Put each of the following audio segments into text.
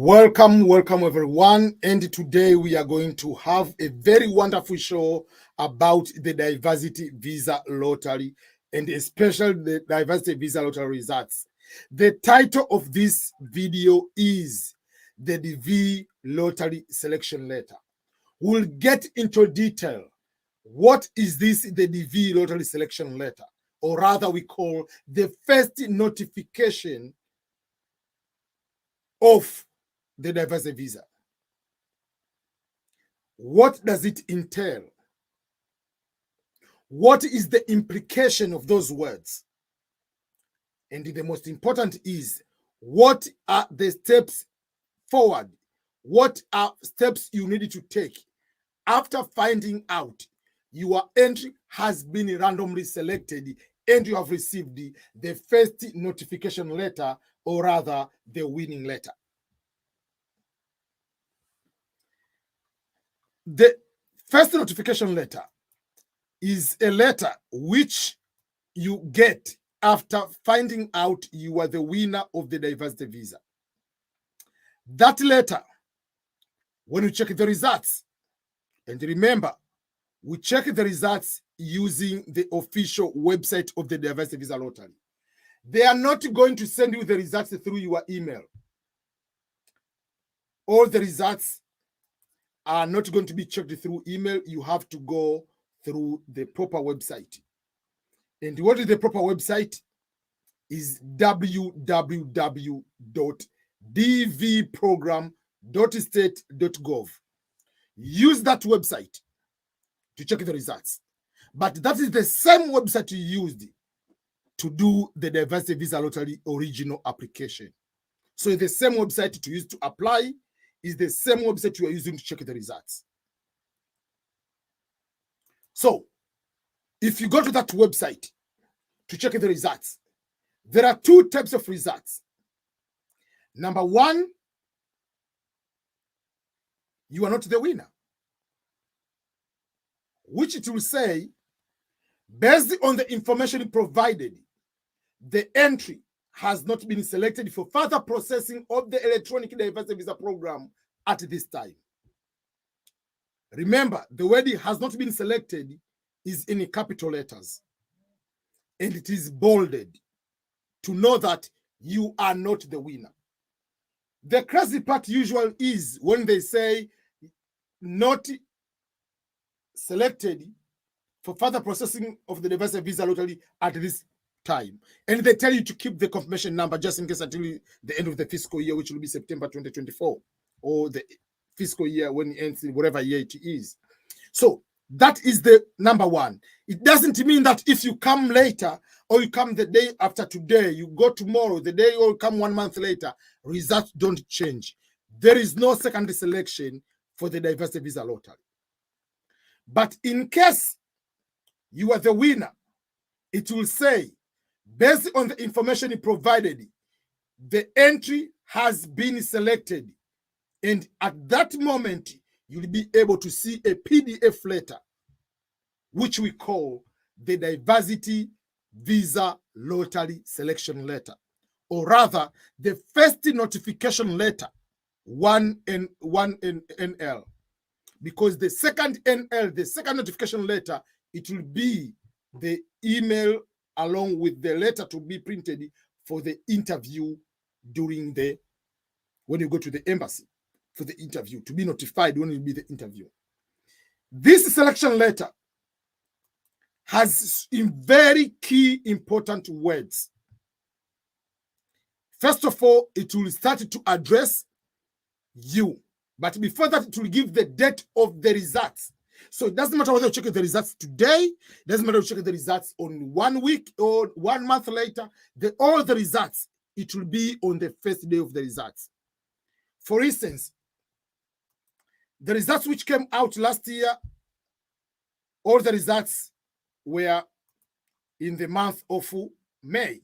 Welcome everyone, and today we are going to have a very wonderful show about the diversity visa lottery and especially the diversity visa lottery results. The title of this video is the DV lottery selection letter. We'll get into detail. What is this, the DV lottery selection letter, or rather we call the first notification of the diversity visa? What does it entail? What is the implication of those words? And the most important is, what are the steps forward? What are steps you need to take after finding out your entry has been randomly selected and you have received the first notification letter, or rather the winning letter? The first notification letter is a letter which you get after finding out you are the winner of the diversity visa. That letter, when you check the results, and remember, we check the results using the official website of the diversity visa lottery. They are not going to send you the results through your email. All the results are not going to be checked through email. You have to go through the proper website. And what is the proper website? Is www.dvprogram.state.gov. Use that website to check the results. But that is the same website you used to do the diversity visa lottery original application. So the same website to use to apply is the same website you are using to check the results. So if you go to that website to check the results, there are two types of results. Number one, you are not the winner, which it will say, based on the information provided, the entry has not been selected for further processing of the electronic diversity visa program at this time. Remember, the word has not been selected is in capital letters, and it is bolded to know that you are not the winner. The crazy part usually is when they say not selected for further processing of the diversity visa lottery at this time, and they tell you to keep the confirmation number just in case until the end of the fiscal year, which will be September 2024, or the fiscal year when it ends, whatever year it is. So that is the number one. It doesn't mean that if you come later or you come the day after today, you go tomorrow, the day, or come 1 month later, results don't change. There is no secondary selection for the diversity visa lottery. But in case you are the winner, it will say, based on the information provided, the entry has been selected. And at that moment, you'll be able to see a PDF letter, which we call the diversity visa lottery selection letter, or rather the first notification letter, 1NL. Because the second NL, the second notification letter, it will be the email along with the letter to be printed for the interview during when you go to the embassy for the interview, to be notified when it will be the interview. This selection letter has in very key important words. First of all, it will start to address you. But before that, it will give the date of the results. So it doesn't matter whether you check the results today, it doesn't matter if you check the results on 1 week or 1 month later, all the results, it will be on the first day of the results. For instance, the results which came out last year, all the results were in the month of May.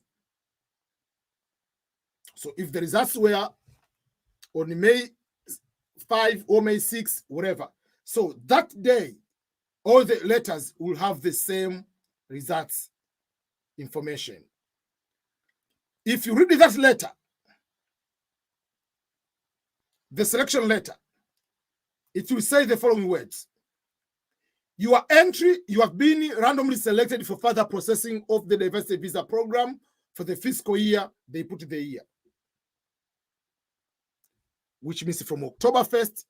So if the results were on May 5 or May 6, whatever, so that day, all the letters will have the same results information. If you read that letter, the selection letter, it will say the following words. Your entry, you have been randomly selected for further processing of the diversity visa program for the fiscal year. They put the year, which means from October 1st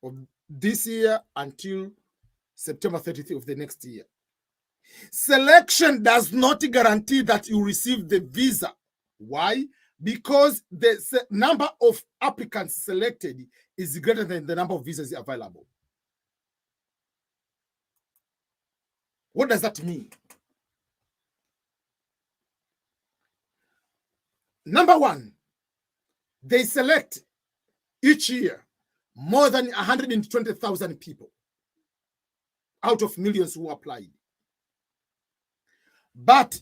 of this year until September 30th of the next year. Selection does not guarantee that you receive the visa. Why? Because the number of applicants selected is greater than the number of visas available. What does that mean? Number one, they select each year more than 120,000 people out of millions who applied. But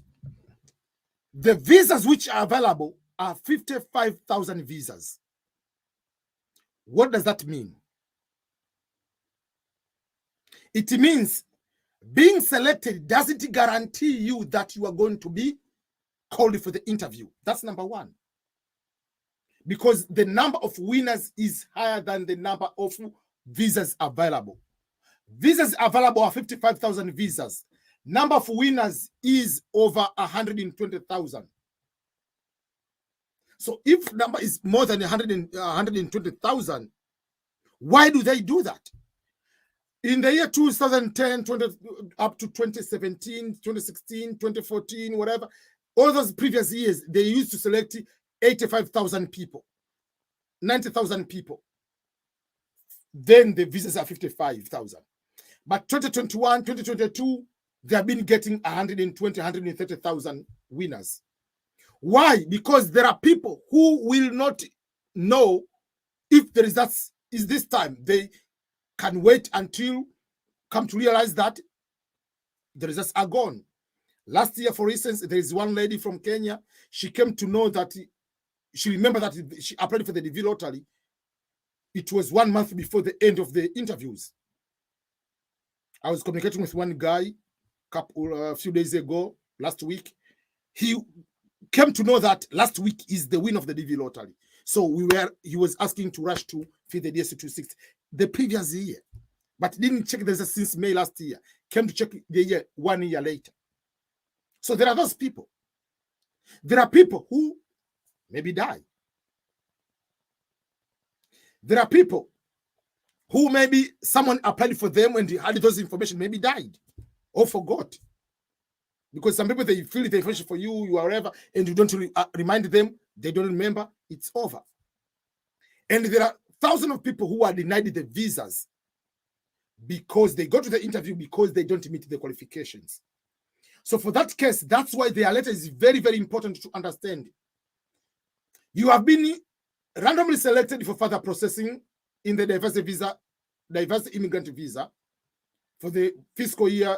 the visas which are available are 55,000 visas. What does that mean? It means being selected doesn't guarantee you that you are going to be called for the interview. That's number one. Because the number of winners is higher than the number of visas available. Visas available are 55,000 visas. Number of winners is over 120,000. So if number is more than 120,000, why do they do that? In the year 2010, up to 2017, 2016, 2014, whatever, all those previous years, they used to select 85,000 people, 90,000 people. Then the visas are 55,000. But 2021, 2022, they have been getting 120, 130,000 winners. Why? Because there are people who will not know if there is this time. They can wait until come to realize that the results are gone. Last year, for instance, there is one lady from Kenya. She came to know that she remembered that she applied for the DV lottery. It was 1 month before the end of the interviews. I was communicating with one guy a few days ago, last week. He came to know that last week is the win of the DV lottery. So he was asking to rush to fill the DS-260 the previous year, but didn't check the results since May last year. Came to check the year 1 year later. So there are those people. There are people who maybe die. There are people who maybe someone applied for them and had those information, maybe died or forgot. Because some people, they fill the information for you, whatever, and you don't remind them, they don't remember, it's over. And there are thousands of people who are denied the visas because they go to the interview because they don't meet the qualifications. So for that case, that's why their letter is very, very important to understand. You have been randomly selected for further processing in the diverse immigrant visa for the fiscal year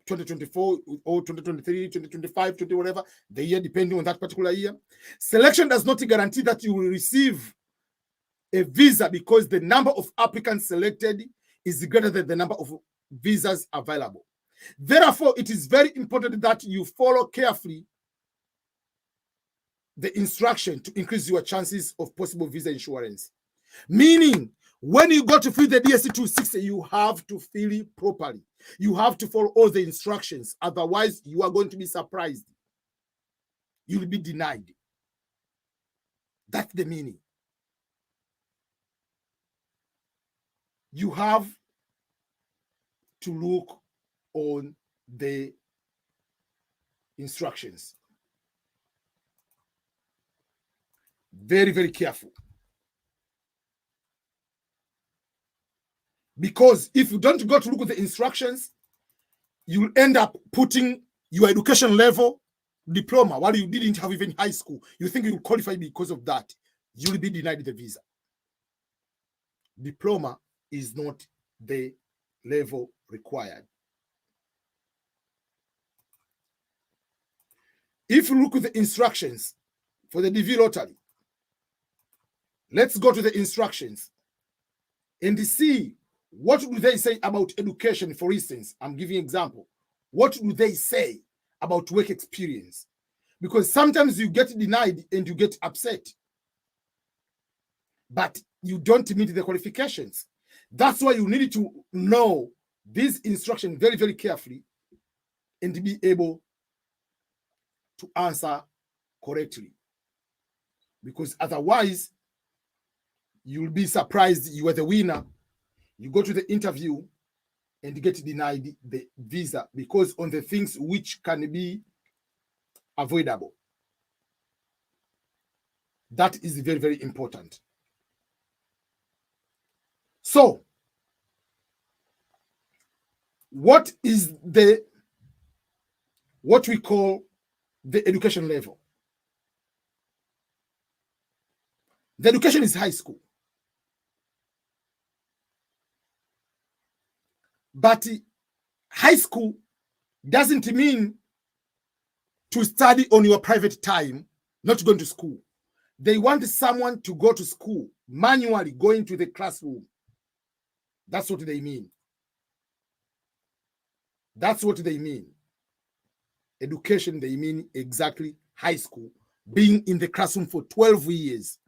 2024 or 2023, 2025, 20 whatever, the year depending on that particular year. Selection does not guarantee that you will receive a visa because the number of applicants selected is greater than the number of visas available. Therefore, it is very important that you follow carefully the instruction to increase your chances of possible visa insurance. Meaning, when you go to fill the DS-260, you have to fill it properly. You have to follow all the instructions. Otherwise, you are going to be surprised. You will be denied. That's the meaning. You have to look on the instructions. Very, very careful. Because if you don't go to look at the instructions, you will end up putting your education level diploma while you didn't have even high school. You think you will qualify because of that. You will be denied the visa. Diploma is not the level required. If you look at the instructions for the DV lottery, let's go to the instructions and see what do they say about education. For instance, I'm giving an example. What do they say about work experience? Because sometimes you get denied and you get upset. But you don't meet the qualifications. That's why you need to know this instruction very, very carefully and to be able to answer correctly. Because otherwise, you'll be surprised you are the winner. You go to the interview and get denied the visa because on the things which can be avoidable. That is very, very important. So, what is what we call the education level? The education is high school. But high school doesn't mean to study on your private time, not going to school. They want someone to go to school, manually going to the classroom. That's what they mean. That's what they mean. Education, they mean exactly high school, being in the classroom for 12 years.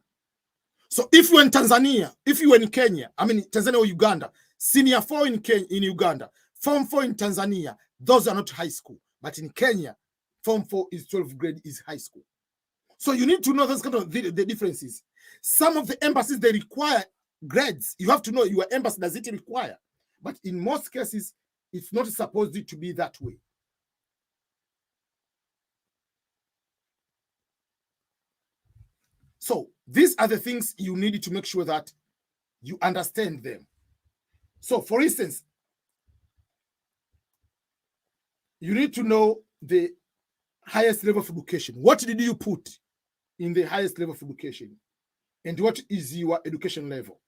So if you're in Tanzania, if you're in Kenya, Tanzania or Uganda, senior 4 in Uganda, form 4 in Tanzania, those are not high school. But in Kenya, form 4 is 12th grade is high school. So you need to know those kind of the differences. Some of the embassies, they require grades. You have to know your embassy, does it require? But in most cases, it's not supposed to be that way. So these are the things you need to make sure that you understand them. So for instance, you need to know the highest level of education. What did you put in the highest level of education? And what is your education level?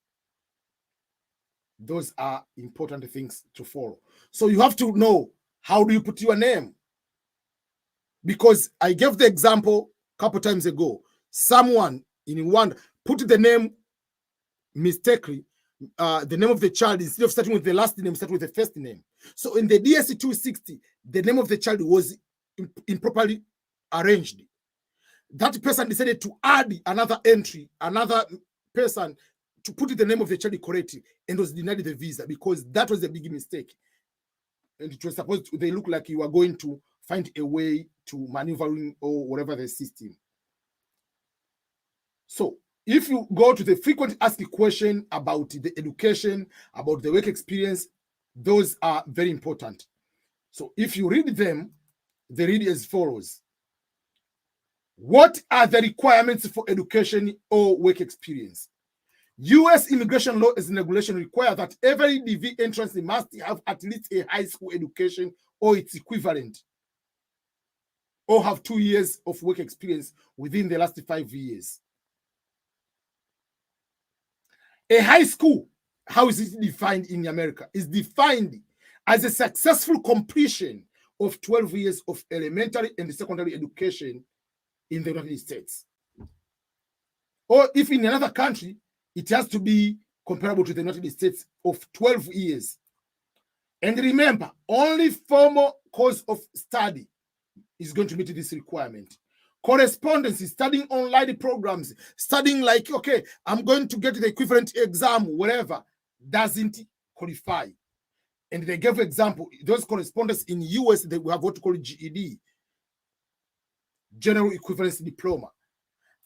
Those are important things to follow. So you have to know, how do you put your name? Because I gave the example a couple times ago. Someone in Rwanda put the name mistakenly, the name of the child, instead of starting with the last name, start with the first name. So in the DSC 260, the name of the child was improperly arranged. That person decided to add another entry, another person, to put the name of the child correctly, and was denied the visa because that was a big mistake. And it was supposed to, they look like you are going to find a way to maneuvering or whatever the system. So if you go to the frequent asked question about the education, about the work experience, those are very important. So if you read them, they read as follows. What are the requirements for education or work experience? U.S. immigration law and regulation require that every DV entrance must have at least a high school education or its equivalent, or have 2 years of work experience within the last 5 years. A high school, how is it defined in America? Is defined as a successful completion of 12 years of elementary and secondary education in the United States. Or if in another country, it has to be comparable to the United States of 12 years. And remember, only formal course of study is going to meet this requirement. Correspondence is studying online programs, studying like, okay, I'm going to get the equivalent exam, whatever, doesn't qualify. And they gave example, those correspondents in US, they have what we call GED, General Equivalence Diploma.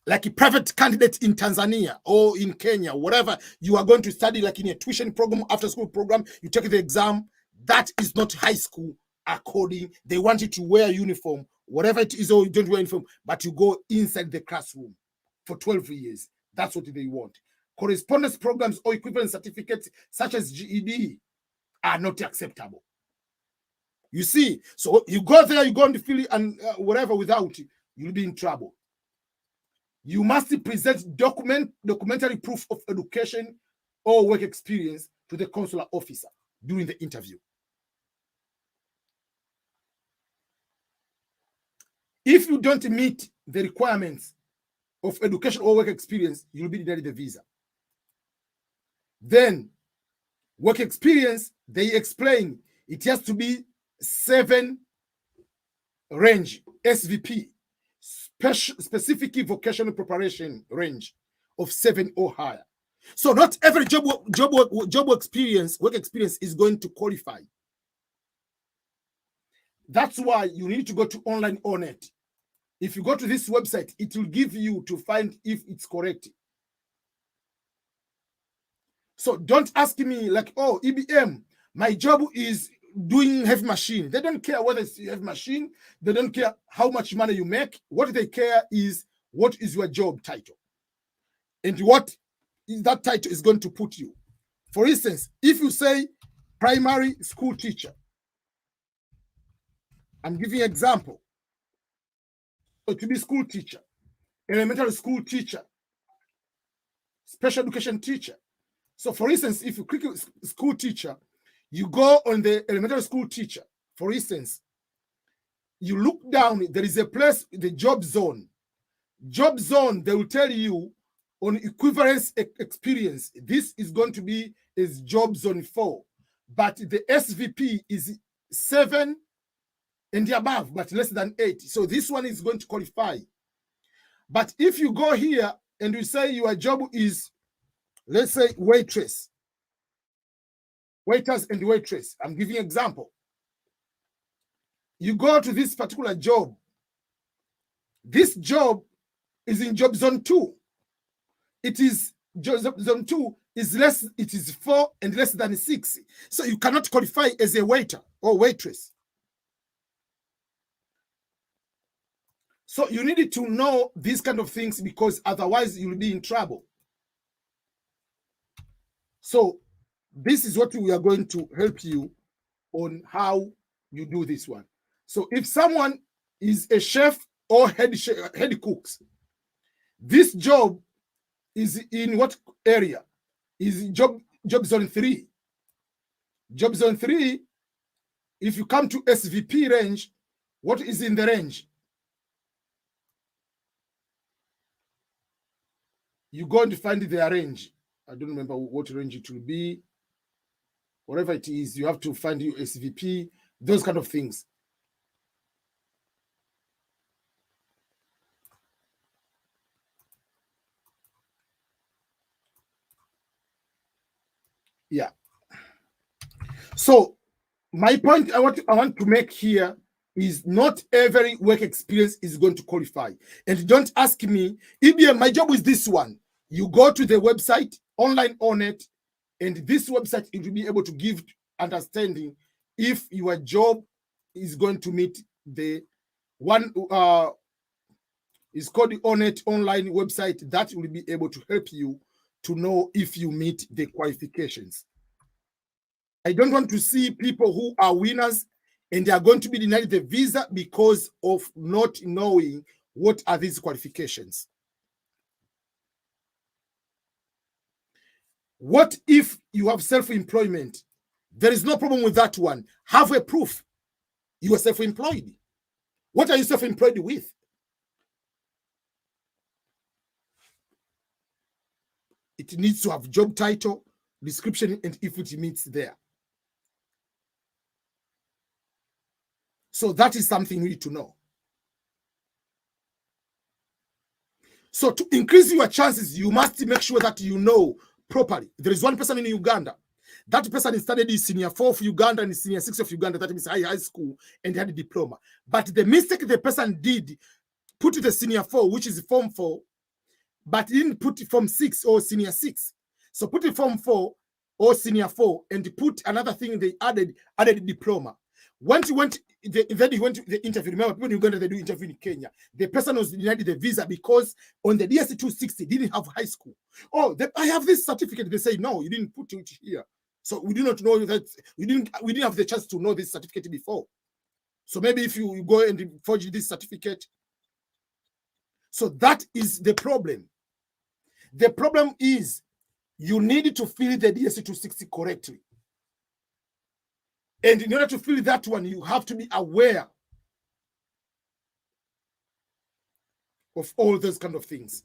Like a private candidate in Tanzania or in Kenya, whatever, you are going to study like in a tuition program, after school program, you take the exam. That is not high school according. They want you to wear a uniform, whatever it is, or you don't wear uniform, but you go inside the classroom for 12 years. That's what they want. Correspondence programs or equivalent certificates such as GED are not acceptable. You see, so you go there, you go and fill it and whatever without it, you'll be in trouble. You must present documentary proof of education or work experience to the consular officer during the interview. If you don't meet the requirements of education or work experience, you'll be denied the visa. Then, work experience, they explain it has to be 7 range, SVP, specific vocational preparation range of 7 or higher. So not every work experience is going to qualify. That's why you need to go to online on it. If you go to this website, it will give you to find if it's correct. So don't ask me like, oh, EBM, my job is doing heavy machine. They don't care whether it's heavy machine. They don't care how much money you make. What they care is what is your job title and what is that title is going to put you. For instance, if you say primary school teacher, I'm giving an example. So to be school teacher, elementary school teacher, special education teacher. So for instance, if you click school teacher, you go on the elementary school teacher. For instance, you look down, there is a place, the job zone. Job zone, they will tell you on equivalence experience, this is going to be is job zone 4. But the SVP is 7 and above, but less than 8. So this one is going to qualify. But if you go here and you say your job is, let's say, waiters and waitress. I'm giving an example. You go to this particular job. This job is in job zone 2. It is job zone 2 is less, it is 4 and less than 6. So you cannot qualify as a waiter or waitress. So you need to know these kind of things because otherwise you'll be in trouble. So this is what we are going to help you on how you do this one. So if someone is a chef or head cooks, this job is in what area? Is job zone 3. Job zone 3, if you come to SVP range, what is in the range? You're going to find their range. I don't remember what range it will be. Whatever it is, you have to find your SVP, those kind of things. Yeah. So my point I want to make here is not every work experience is going to qualify. And don't ask me, EBM, my job is this one. You go to the website, online on it, and this website, it will be able to give understanding if your job is going to meet the one is called the ONET online website that will be able to help you to know if you meet the qualifications. I don't want to see people who are winners and they are going to be denied the visa because of not knowing what are these qualifications. What if you have self-employment? There is no problem with that one. Have a proof you are self-employed. What are you self-employed with? It needs to have job title, description, and if it meets there. So that is something we need to know. So to increase your chances, you must make sure that you know properly. There is one person in Uganda. That person studied in senior 4 of Uganda and senior 6 of Uganda. That means high school, and had a diploma. But the mistake the person did, put the senior 4, which is form 4, but didn't put form 6 or senior 6. So put it form 4 or senior 4 and put another thing they added diploma. Once he went, then he went to the interview. Remember, people in Uganda, they do interview in Kenya. The person was denied the visa because on the DSC 260 didn't have high school. Oh, I have this certificate. They say, no, you didn't put it here. So we do not know that we didn't have the chance to know this certificate before. So maybe if you go and forge this certificate. So that is the problem. The problem is you need to fill the DSC 260 correctly. And in order to fill that one, you have to be aware of all those kind of things.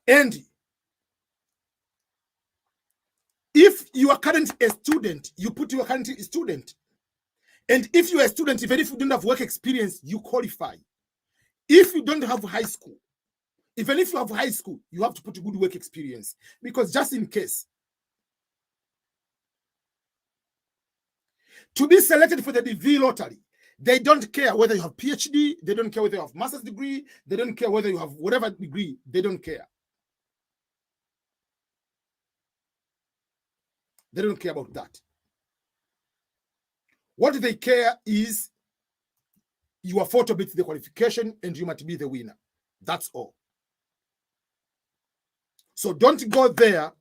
And if you are currently a student, you put you are currently a student. And if you are a student, even if you don't have work experience, you qualify. If you don't have high school, even if you have high school, you have to put a good work experience, because just in case, to be selected for the DV lottery, they don't care whether you have PhD, they don't care whether you have master's degree, they don't care whether you have whatever degree, they don't care. They don't care about that. What they care is your photo beats the qualification and you might be the winner. That's all. So don't go there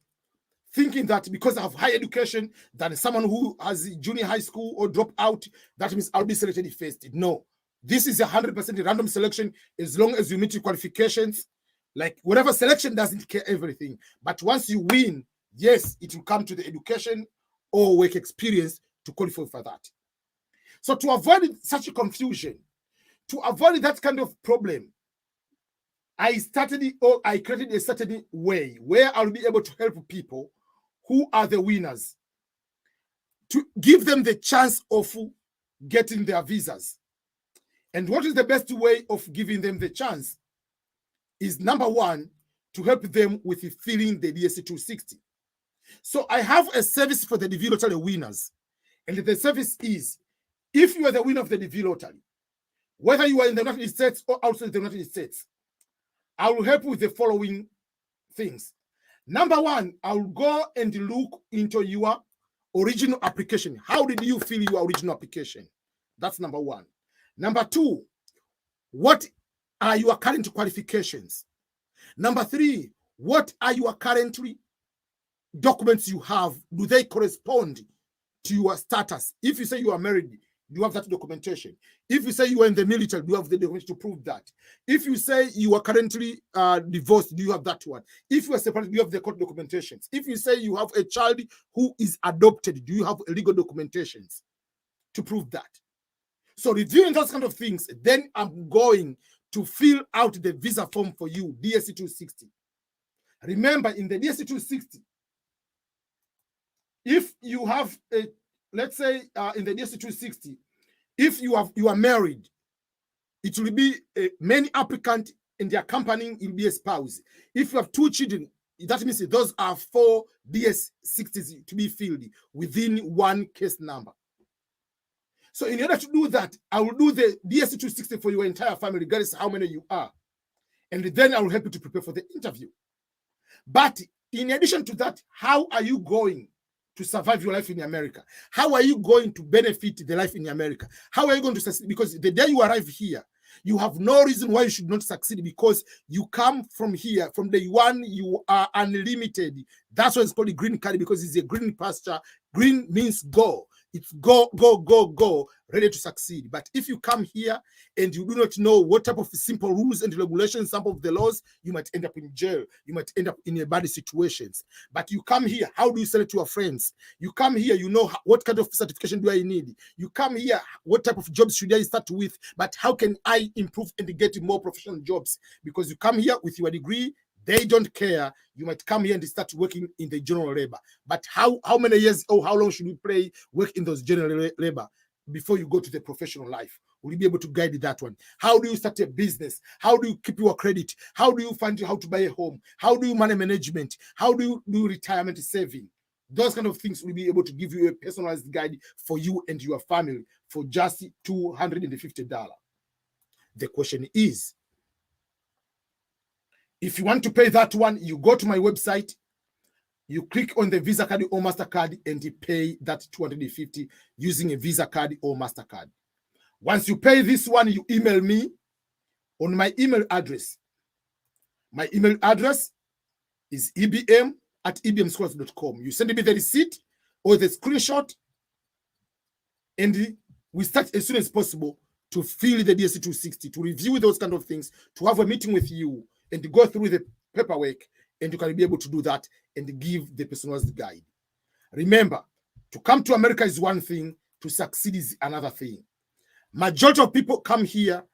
thinking that because I have high education than someone who has junior high school or drop out, that means I'll be selected first. No, this is 100% random selection. As long as you meet your qualifications, like whatever selection doesn't care everything. But once you win, yes, it will come to the education or work experience to qualify for that. So to avoid such a confusion, to avoid that kind of problem, I created a certain way where I'll be able to help people who are the winners, to give them the chance of getting their visas. And what is the best way of giving them the chance is, number one, to help them with filling the DSC 260. So I have a service for the DV lottery winners. And the service is, if you are the winner of the DV lottery, whether you are in the United States or outside the United States, I will help with the following things. Number one, I will go and look into your original application. How did you fill your original application? That's number one. Number two, what are your current qualifications? Number three, what are your current documents you have? Do they correspond to your status? If you say you are married, do you have that documentation? If you say you are in the military, do you have the documentation to prove that? If you say you are currently divorced, do you have that one? If you are separated, do you have the court documentations? If you say you have a child who is adopted, do you have legal documentations to prove that? So reviewing those kind of things, then I'm going to fill out the visa form for you, DSC 260. Remember, in the DSC 260, if you have a, let's say in the DSC 260, if you are married, it will be a main applicant and the accompanying will be a spouse. If you have two children, that means those are 4 DS60s to be filled within one case number. So in order to do that, I will do the DSC 260 for your entire family, regardless of how many you are. And then I will help you to prepare for the interview. But in addition to that, how are you going to survive your life in America? How are you going to benefit the life in America? How are you going to succeed? Because the day you arrive here, you have no reason why you should not succeed, because you come from here, from day one, you are unlimited. That's why it's called a green card, because it's a green pasture. Green means go. It's go, go, go, go, ready to succeed. But if you come here and you do not know what type of simple rules and regulations, some of the laws, you might end up in jail. You might end up in a bad situations. But you come here, how do you sell it to your friends? You come here, you know what kind of certification do I need? You come here, what type of jobs should I start with? But how can I improve and get more professional jobs? Because you come here with your degree, they don't care. You might come here and start working in the general labor. But how many years or how long should we work in those general labor before you go to the professional life? Will you be able to guide that one? How do you start a business? How do you keep your credit? How do you find how to buy a home? How do you manage management? How do you do retirement saving? Those kind of things will be able to give you a personalized guide for you and your family for just $250. The question is, if you want to pay that one, you go to my website, you click on the Visa card or MasterCard and you pay that $250 using a Visa card or MasterCard. Once you pay this one, you email me on my email address. My email address is ebm@ebmscholars.com. You send me the receipt or the screenshot, and we start as soon as possible to fill the DSC 260, to review those kind of things, to have a meeting with you, and to go through the paperwork, and you can be able to do that and give the personalized guide. Remember, to come to America is one thing, to succeed is another thing. Majority of people come here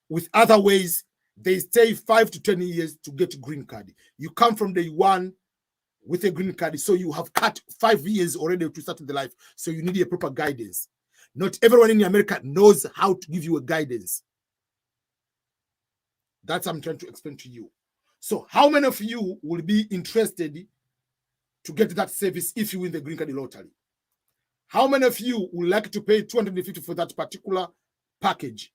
with other ways. They stay 5 to 10 years to get a green card. You come from day one with a green card, so you have cut 5 years already to start the life, so you need a proper guidance. Not everyone in America knows how to give you a guidance. That's what I'm trying to explain to you. So how many of you will be interested to get that service if you win the green card lottery? How many of you would like to pay $250 for that particular package?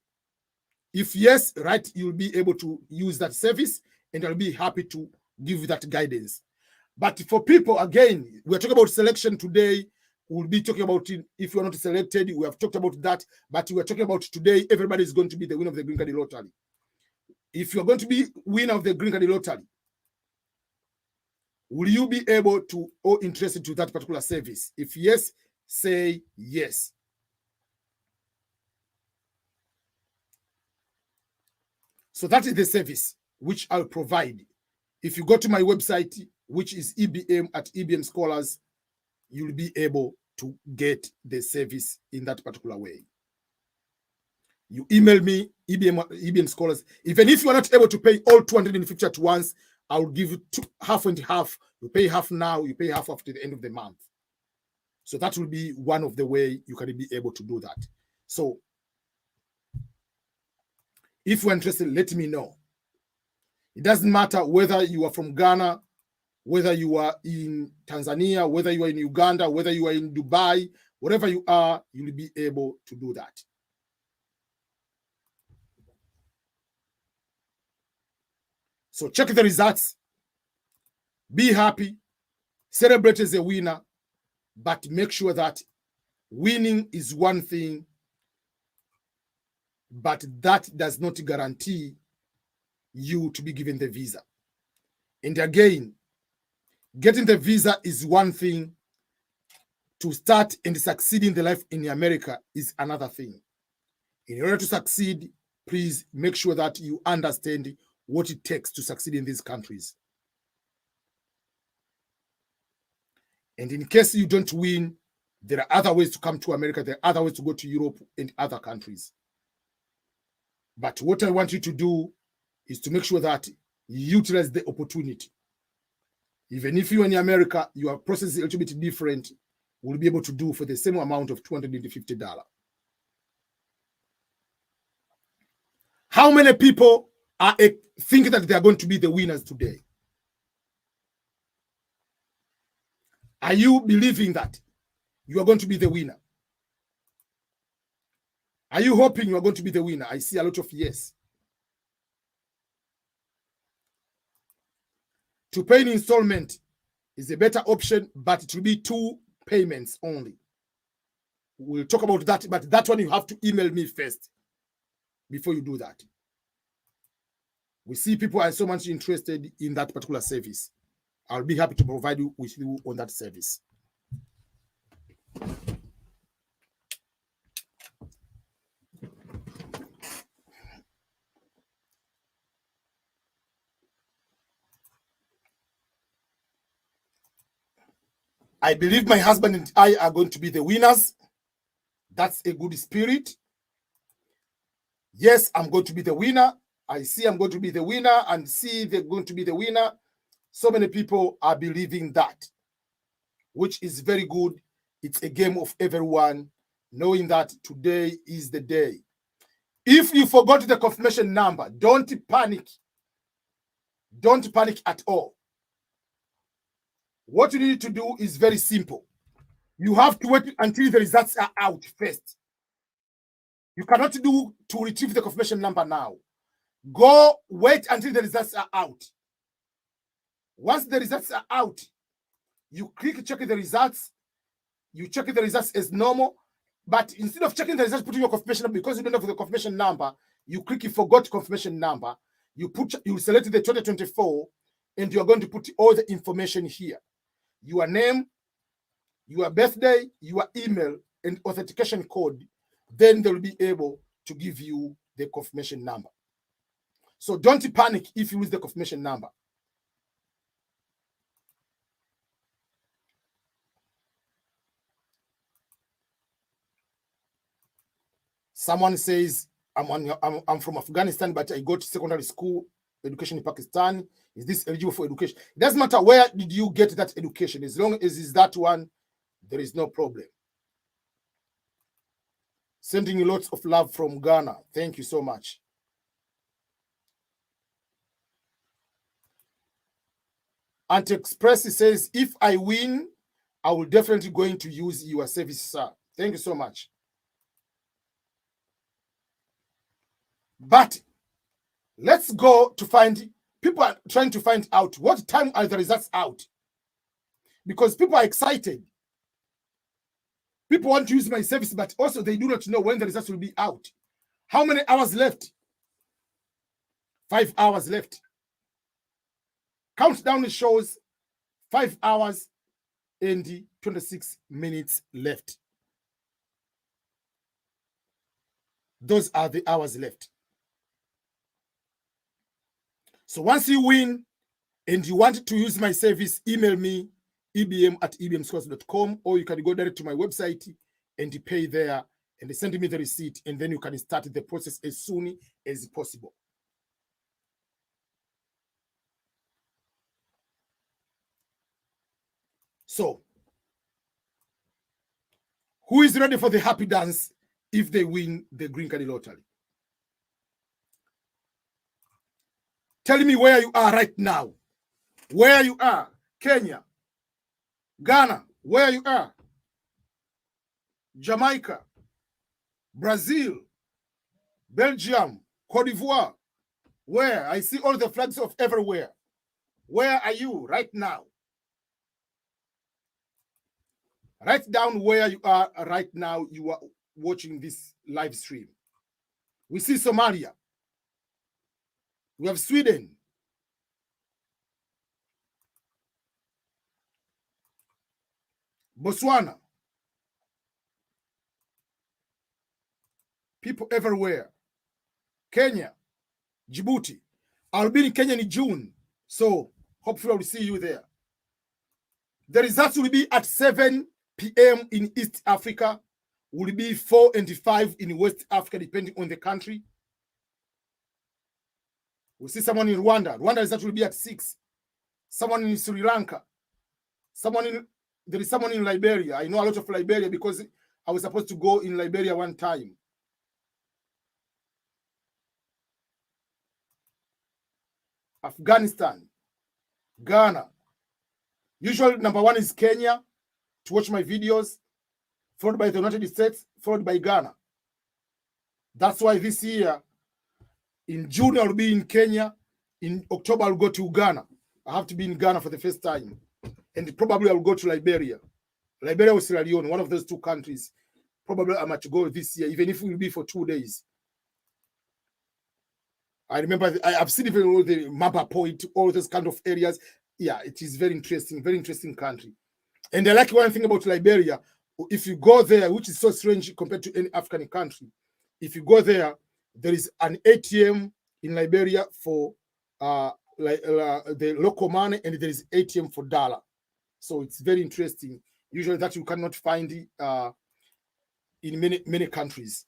If yes, right, you'll be able to use that service, and I'll be happy to give you that guidance. But for people, again, we're talking about selection today. We'll be talking about it. If you're not selected, we have talked about that. But we're talking about today, everybody is going to be the winner of the green card lottery. If you're going to be winner of the green card lottery, will you be able to or interested to that particular service? If yes, say yes. So that is the service which I'll provide. If you go to my website, which is EBM at EBM Scholars, you'll be able to get the service in that particular way. You email me, EBM Scholars. Even if you are not able to pay all 250 at once, I will give you half and half. You pay half now, you pay half after the end of the month. So that will be one of the way you can be able to do that. So if you're interested, let me know. It doesn't matter whether you are from Ghana, whether you are in Tanzania, whether you are in Uganda, whether you are in Dubai, wherever you are, you'll be able to do that. So check the results. Be happy. Celebrate as a winner. But make sure that winning is one thing, but that does not guarantee you to be given the visa. And again, getting the visa is one thing. To start and succeed in the life in America is another thing. In order to succeed, please make sure that you understand what it takes to succeed in these countries. And in case you don't win, there are other ways to come to America. There are other ways to go to Europe and other countries. But what I want you to do is to make sure that you utilize the opportunity. Even if you're in America, your process is a little bit different. We'll be able to do for the same amount of $250. How many people are thinking that they are going to be the winners today? Are you believing that you are going to be the winner? Are you hoping you are going to be the winner? I see a lot of yes. To pay in installment is a better option, but it will be 2 payments only. We'll talk about that, but that one you have to email me first before you do that. We see people are so much interested in that particular service. I'll be happy to provide you with you on that service. I believe my husband and I are going to be the winners. That's a good spirit. Yes, I'm going to be the winner. I see I'm going to be the winner and see they're going to be the winner. So many people are believing that, which is very good. It's a game of everyone, knowing that today is the day. If you forgot the confirmation number, don't panic. Don't panic at all. What you need to do is very simple. You have to wait until the results are out first. You cannot do to retrieve the confirmation number now. Go wait until the results are out. Once the results are out, you click check the results. You check the results as normal. But instead of checking the results, putting your confirmation number, because you don't have the confirmation number, you click forgot confirmation number. You select the 2024, and you're going to put all the information here. Your name, your birthday, your email, and authentication code. Then they'll be able to give you the confirmation number. So don't panic if you lose the confirmation number. Someone says, I'm from Afghanistan, but I go to secondary school education in Pakistan. Is this eligible for education? It doesn't matter where did you get that education. As long as it's that one, there is no problem. Sending you lots of love from Ghana. Thank you so much. Anti-Express says, if I win, I will definitely going to use your service, sir. Thank you so much. But let's go to find, people are trying to find out what time are the results out. Because people are excited. People want to use my service, but also they do not know when the results will be out. How many hours left? 5 hours left. Countdown shows 5 hours and 26 minutes left. Those are the hours left. So once you win and you want to use my service, email me, ebm@ebmscholars.com, or you can go direct to my website and pay there and send me the receipt, and then you can start the process as soon as possible. So, who is ready for the happy dance if they win the green card lottery? Tell me where you are right now. Where you are. Kenya, Ghana, where you are. Jamaica, Brazil, Belgium, Cote d'Ivoire. Where? I see all the flags of everywhere. Where are you right now? Write down where you are right now. You are watching this live stream. We see Somalia. We have Sweden. Botswana. People everywhere. Kenya. Djibouti. I'll be in Kenya in June. So hopefully I'll see you there. The results will be at 7 p.m. in East Africa. Will be 4 and 5 in West Africa, depending on the country. We'll see someone in Rwanda. Rwanda result will be at 6. Someone in Sri Lanka. There is someone in Liberia. I know a lot of Liberia because I was supposed to go in Liberia one time. Afghanistan, Ghana. Usually number 1 is Kenya to watch my videos, followed by the United States, followed by Ghana. That's why this year, in June, I'll be in Kenya. In October, I'll go to Ghana. I have to be in Ghana for the first time. And probably I'll go to Liberia. Liberia or Sierra Leone, one of those 2 countries. Probably I might go this year, even if it will be for 2 days. I remember, I've seen even all the Mapa Point, all those kind of areas. Yeah, it is very interesting country. And I like one thing about Liberia. If you go there, which is so strange compared to any African country, if you go there, there is an ATM in Liberia for the local money, and there is ATM for dollar. So it's very interesting. Usually that you cannot find in many countries.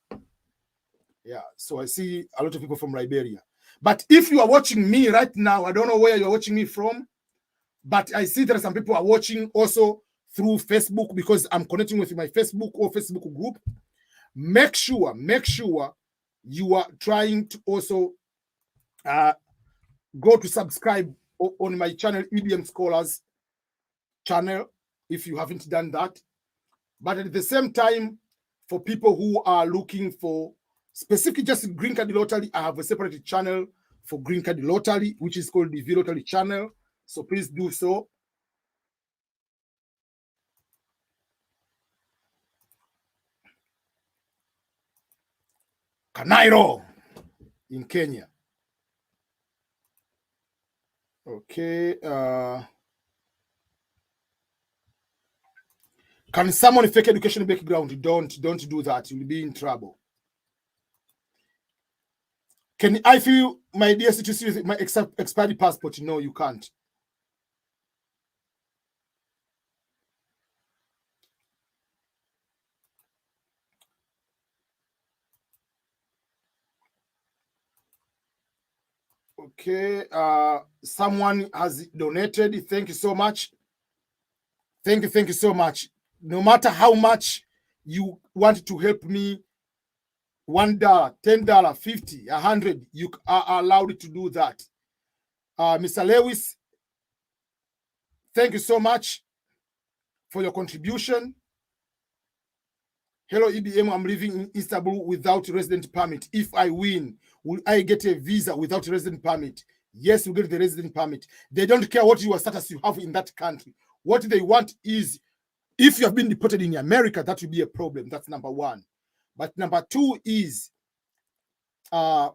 Yeah, so I see a lot of people from Liberia. But if you are watching me right now, I don't know where you're watching me from, but I see there are some people are watching also through Facebook, because I'm connecting with my Facebook or Facebook group. Make sure you are trying to also go to subscribe on my channel, EBM Scholars channel, if you haven't done that. But at the same time, for people who are looking for specifically just green card lottery, I have a separate channel for green card lottery, which is called the V Lottery channel. So please do so. Kanairo in Kenya. Okay. Can someone fake education background? Don't do that. You'll be in trouble. Can I feel my dear citizen with my expired passport? No, you can't. Okay. Someone has donated. Thank you so much. Thank you so much. No matter how much you want to help me, $1, $10, $50, $100, you are allowed to do that. Mr. Lewis, Thank you so much for your contribution. Hello, EBM. I'm living in Istanbul without resident permit. If I win, will I get a visa without resident permit? Yes, you get the resident permit. They don't care what your status you have in that country. What they want is, if you have been deported in America, that will be a problem. That's number one. But number two is the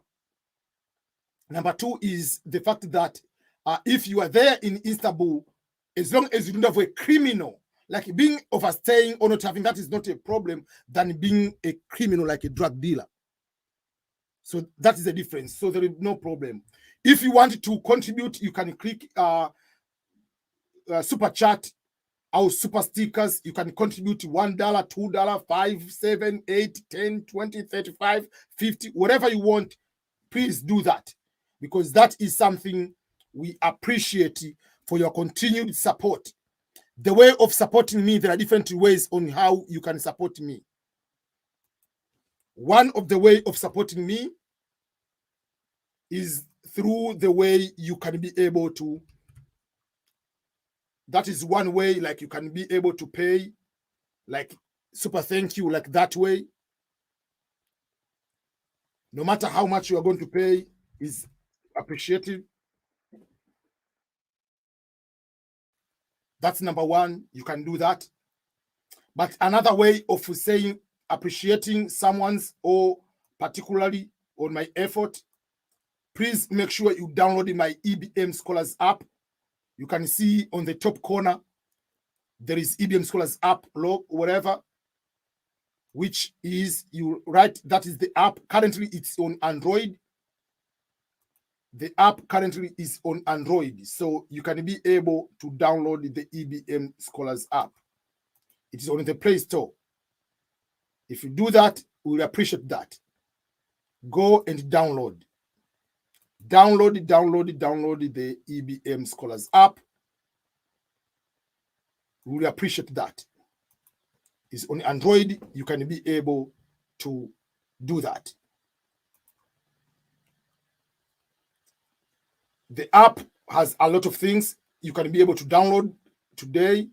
fact that if you are there in Istanbul, as long as you don't have a criminal, like being overstaying or not having, that is not a problem than being a criminal like a drug dealer. So that is the difference. So there is no problem. If you want to contribute, you can click super chat or super stickers. You can contribute $1, $2, $5, $7, $8, $10, $20, $35, $50, whatever you want. Please do that, because that is something we appreciate for your continued support. The way of supporting me, there are different ways on how you can support me. One of the way of supporting me is through the way you can be able to, that is one way, like you can be able to pay, like super thank you, like that way. No matter how much you are going to pay is appreciated. That's number one. You can do that. But another way of saying appreciating someone's, or particularly on my effort, please make sure you download my EBM Scholars app. You can see on the top corner, there is EBM Scholars app, log, whatever, which is, you write, that is the app. Currently, it's on Android. The app currently is on Android, so you can be able to download the EBM Scholars app. It is on the Play Store. If you do that, we'll appreciate that. Go and download the EBM Scholars app. We'll appreciate that. It's on Android. You can be able to do that. The app has a lot of things you can be able to download today,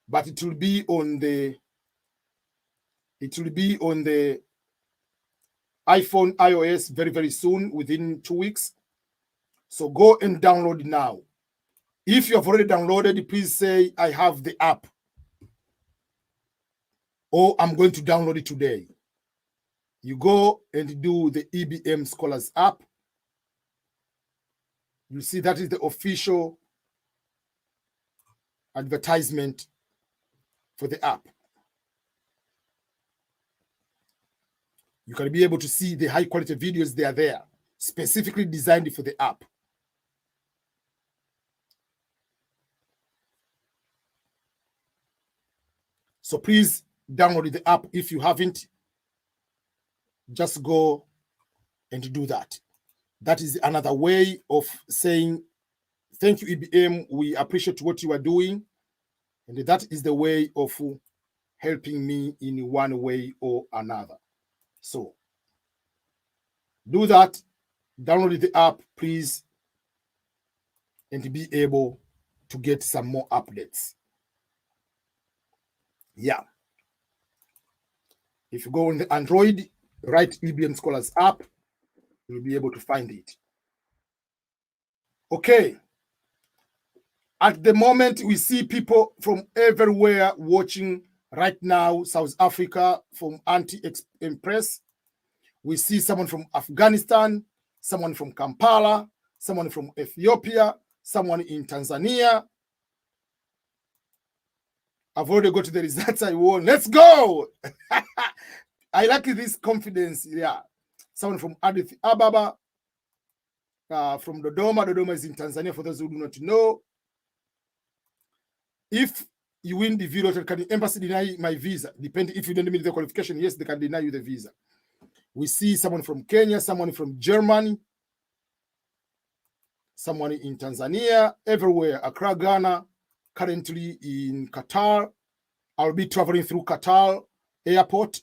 but it will be on the iPhone, iOS very, very soon, within 2 weeks. So go and download now. If you have already downloaded, please say, I have the app, or I'm going to download it today. You go and do the EBM Scholars app. You see that is the official advertisement for the app. You can be able to see the high quality videos. They are there, specifically designed for the app. So please download the app. If you haven't, just go and do that. That is another way of saying, thank you, EBM. We appreciate what you are doing. And that is the way of helping me in one way or another. So do that. Download the app, please, and be able to get some more updates. Yeah. If you go on the Android, write EBM Scholars app, you'll be able to find it. Okay. At the moment, we see people from everywhere watching right now. South Africa from Anti-Empress. We see someone from Afghanistan, someone from Kampala, someone from Ethiopia, someone in Tanzania. I've already got the results I won. Let's go. I like this confidence. Yeah. Someone from Addis Ababa, from Dodoma. Dodoma is in Tanzania, for those who do not know. If you win the video, can the embassy deny my visa? Depending if you don't meet the qualification, yes, they can deny you the visa. We see someone from Kenya, someone from Germany, someone in Tanzania, everywhere. Accra, Ghana, currently in Qatar. I'll be traveling through Qatar airport.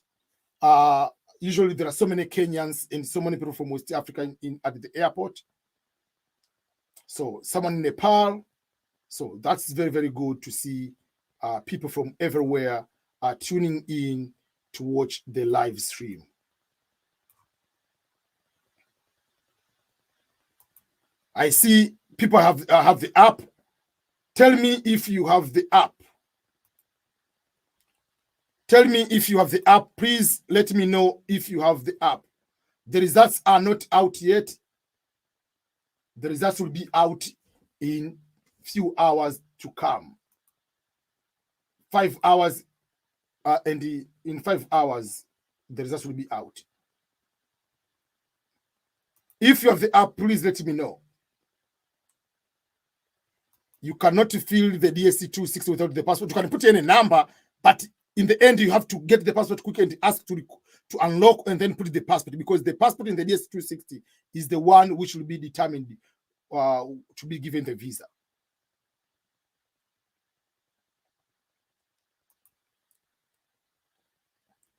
Usually there are so many Kenyans and so many people from West Africa at the airport. So someone in Nepal, So that's very, very good to see people from everywhere tuning in to watch the live stream. I see people have the app. Tell me if you have the app. Tell me if you have the app. Please let me know if you have the app. The results are not out yet. The results will be out in few hours to come. 5 hours, and in 5 hours, the results will be out. If you have the app, please let me know. You cannot fill the DSC 260 without the passport. You can put any number, but in the end, you have to get the passport quick and ask to unlock and then put the passport, because the passport in the DSC 260 is the one which will be determined to be given the visa.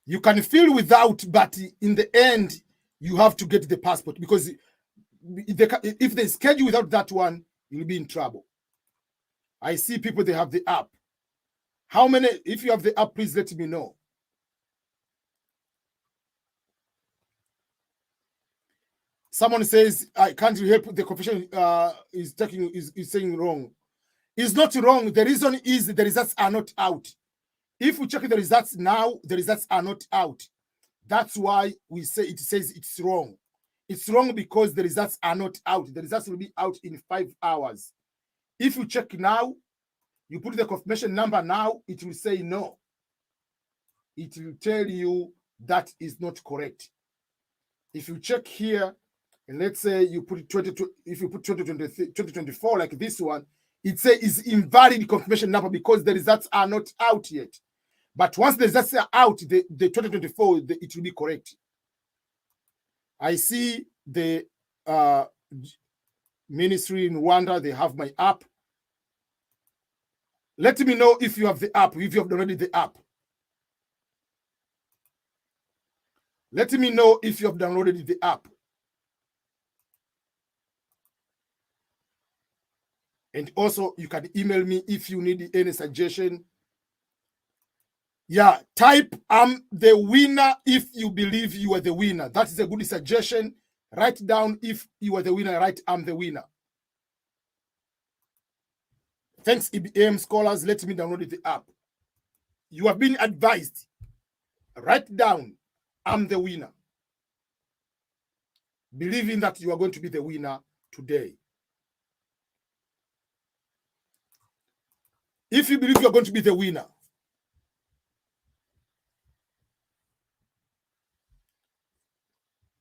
You can fill without, but in the end, you have to get the passport, because if they schedule without that one, you'll be in trouble. I see people, they have the app. How many? If you have the app, please let me know. Someone says, I can't help, the confession is saying wrong. It's not wrong. The reason is the results are not out. If we check the results now, the results are not out. That's why we say it says it's wrong. It's wrong because the results are not out. The results will be out in 5 hours. If you check now, you put the confirmation number now, it will say no. It will tell you that is not correct. If you check here, and let's say you put 22, if you put 2024 like this one, it says is invalid confirmation number because the results are not out yet. But once the results are out, the 2024, it will be correct. I see the ministry in Rwanda, they have my app. Let me know if you have the app, if you have downloaded the app. Let me know if you have downloaded the app. And also, you can email me if you need any suggestion. Yeah, type I'm the winner if you believe you are the winner. That is a good suggestion. Write down if you are the winner, write I'm the winner. Thanks, EBM Scholars. Let me download the app. You have been advised. Write down I'm the winner, believing that you are going to be the winner today. If you believe you are going to be the winner,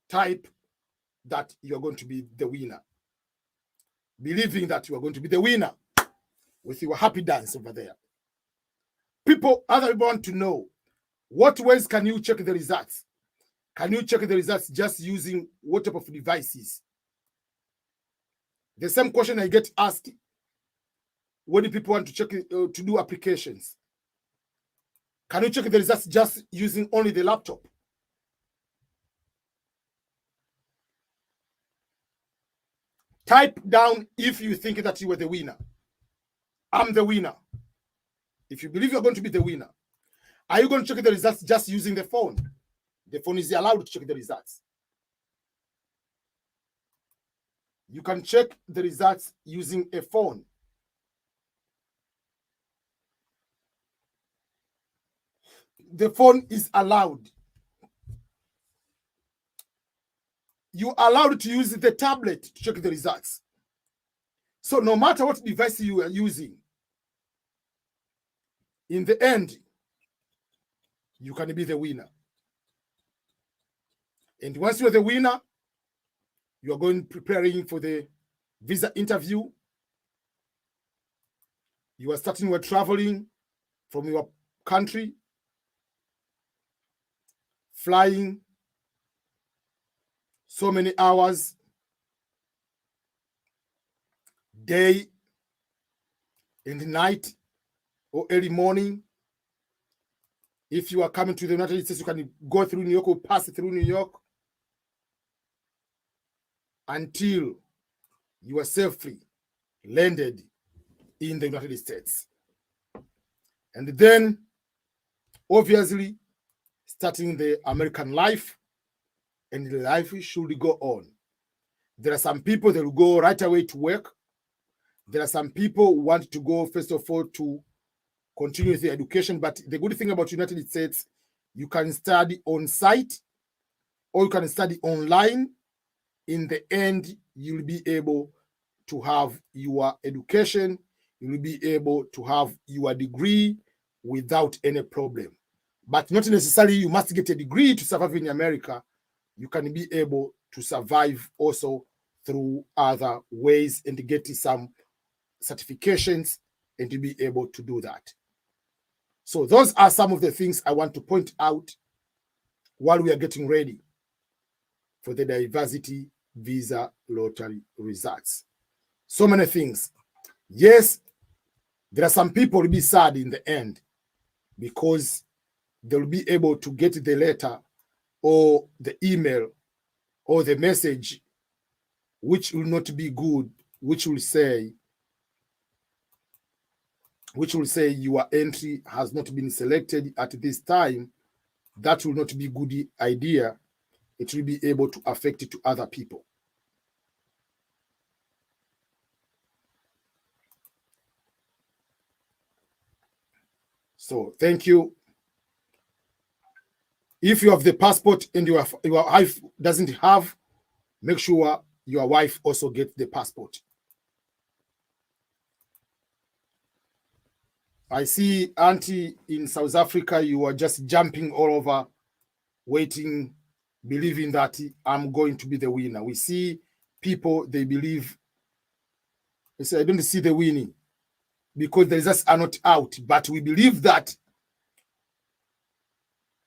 type that you are going to be the winner, believing that you are going to be the winner with your happy dance over there. People, other people want to know, what ways can you check the results? Can you check the results just using what type of devices? The same question I get asked when people want to check to do applications. Can you check the results just using only the laptop? Type down if you think that you were the winner. I'm the winner. If you believe you're going to be the winner, are you going to check the results just using the phone? The phone is allowed to check the results. You can check the results using a phone. The phone is allowed. You are allowed to use the tablet to check the results. So no matter what device you are using, in the end, you can be the winner. And once you're the winner, you are going preparing for the visa interview. You are starting your traveling from your country, flying so many hours, day and night or early morning. If you are coming to the United States, you can go through New York or pass through New York until you are safely landed in the United States. And then, obviously, starting the American life, and the life should go on. There are some people that will go right away to work. There are some people who want to go, first of all, to continue their education. But the good thing about United States, you can study on site or you can study online. In the end, you'll be able to have your education. You'll be able to have your degree without any problem. But not necessarily you must get a degree to survive in America. You can be able to survive also through other ways and get some certifications and to be able to do that. So those are some of the things I want to point out while we are getting ready for the diversity visa lottery results. So many things. Yes, there are some people who will be sad in the end because they'll be able to get the letter or the email or the message which will not be good, which will say your entry has not been selected at this time. That will not be a good idea. It will be able to affect it to other people. So thank you. If you have the passport and your wife doesn't have, make sure your wife also gets the passport. I see, Auntie, in South Africa, you are just jumping all over, waiting, believing that I'm going to be the winner. We see people, they believe, they say, I don't see the winning because the results are not out, but we believe that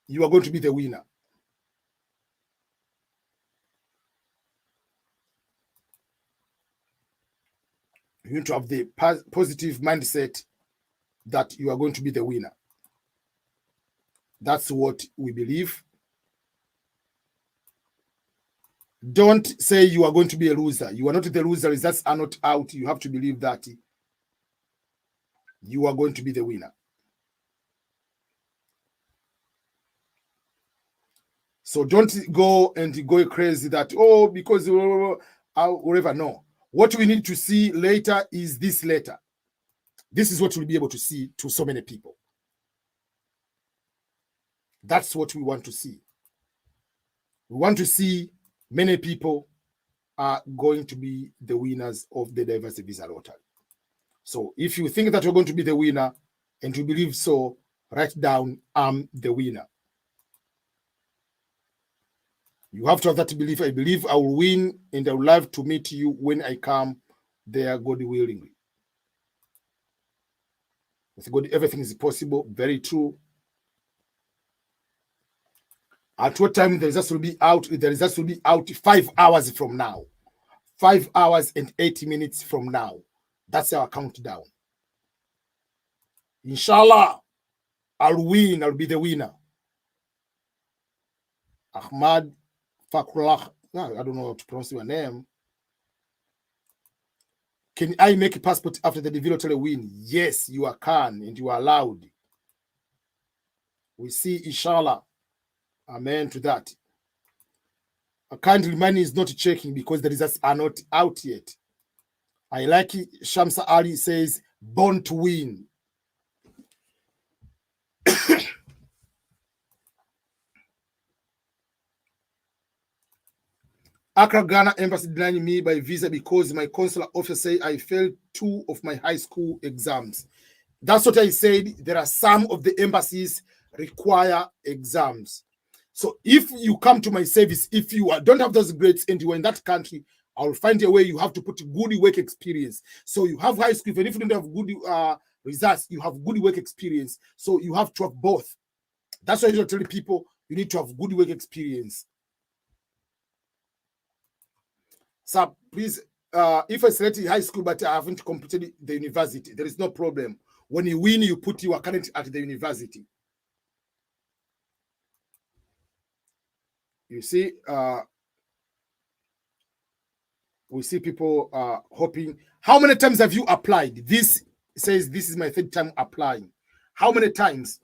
you are going to be the winner. You need to have the positive mindset that you are going to be the winner. That's what we believe. Don't say you are going to be a loser. You are not the loser. Results are not out. You have to believe that you are going to be the winner. So don't go and go crazy that, oh, because whatever. No. What we need to see later is this letter. This is what we'll be able to see to so many people. That's what we want to see. We want to see many people are going to be the winners of the diversity visa lottery. So if you think that you're going to be the winner and you believe so, write down, I'm the winner. You have to have that belief. I believe I will win and I would love to meet you when I come there, God willingly. With God, everything is possible. Very true. At what time the results will be out? The results will be out 5 hours from now. 5 hours and 80 minutes from now. That's our countdown. Inshallah, I'll win. I'll be the winner. Ahmad Fakrullah. I don't know how to pronounce your name. Can I make a passport after the developmental win? Yes, you can, and you are allowed. We see, inshallah. Amen to that. Currently, money is not checking because the results are not out yet. I like it. Shamsa Ali says, born to win. Accra, Ghana embassy denying me by visa because my consular officer said I failed 2 of my high school exams. That's what I said. There are some of the embassies require exams. So if you come to my service, if you don't have those grades and you are in that country, I'll find a way. You have to put good work experience. So you have high school, even if you don't have good results, you have good work experience. So you have to have both. That's why I tell people you need to have good work experience. So please, if I selected high school but I haven't completed the university, there is no problem. When you win, you put your current at the university. You see, we see people hoping. How many times have you applied? This says, this is my third time applying. How many times?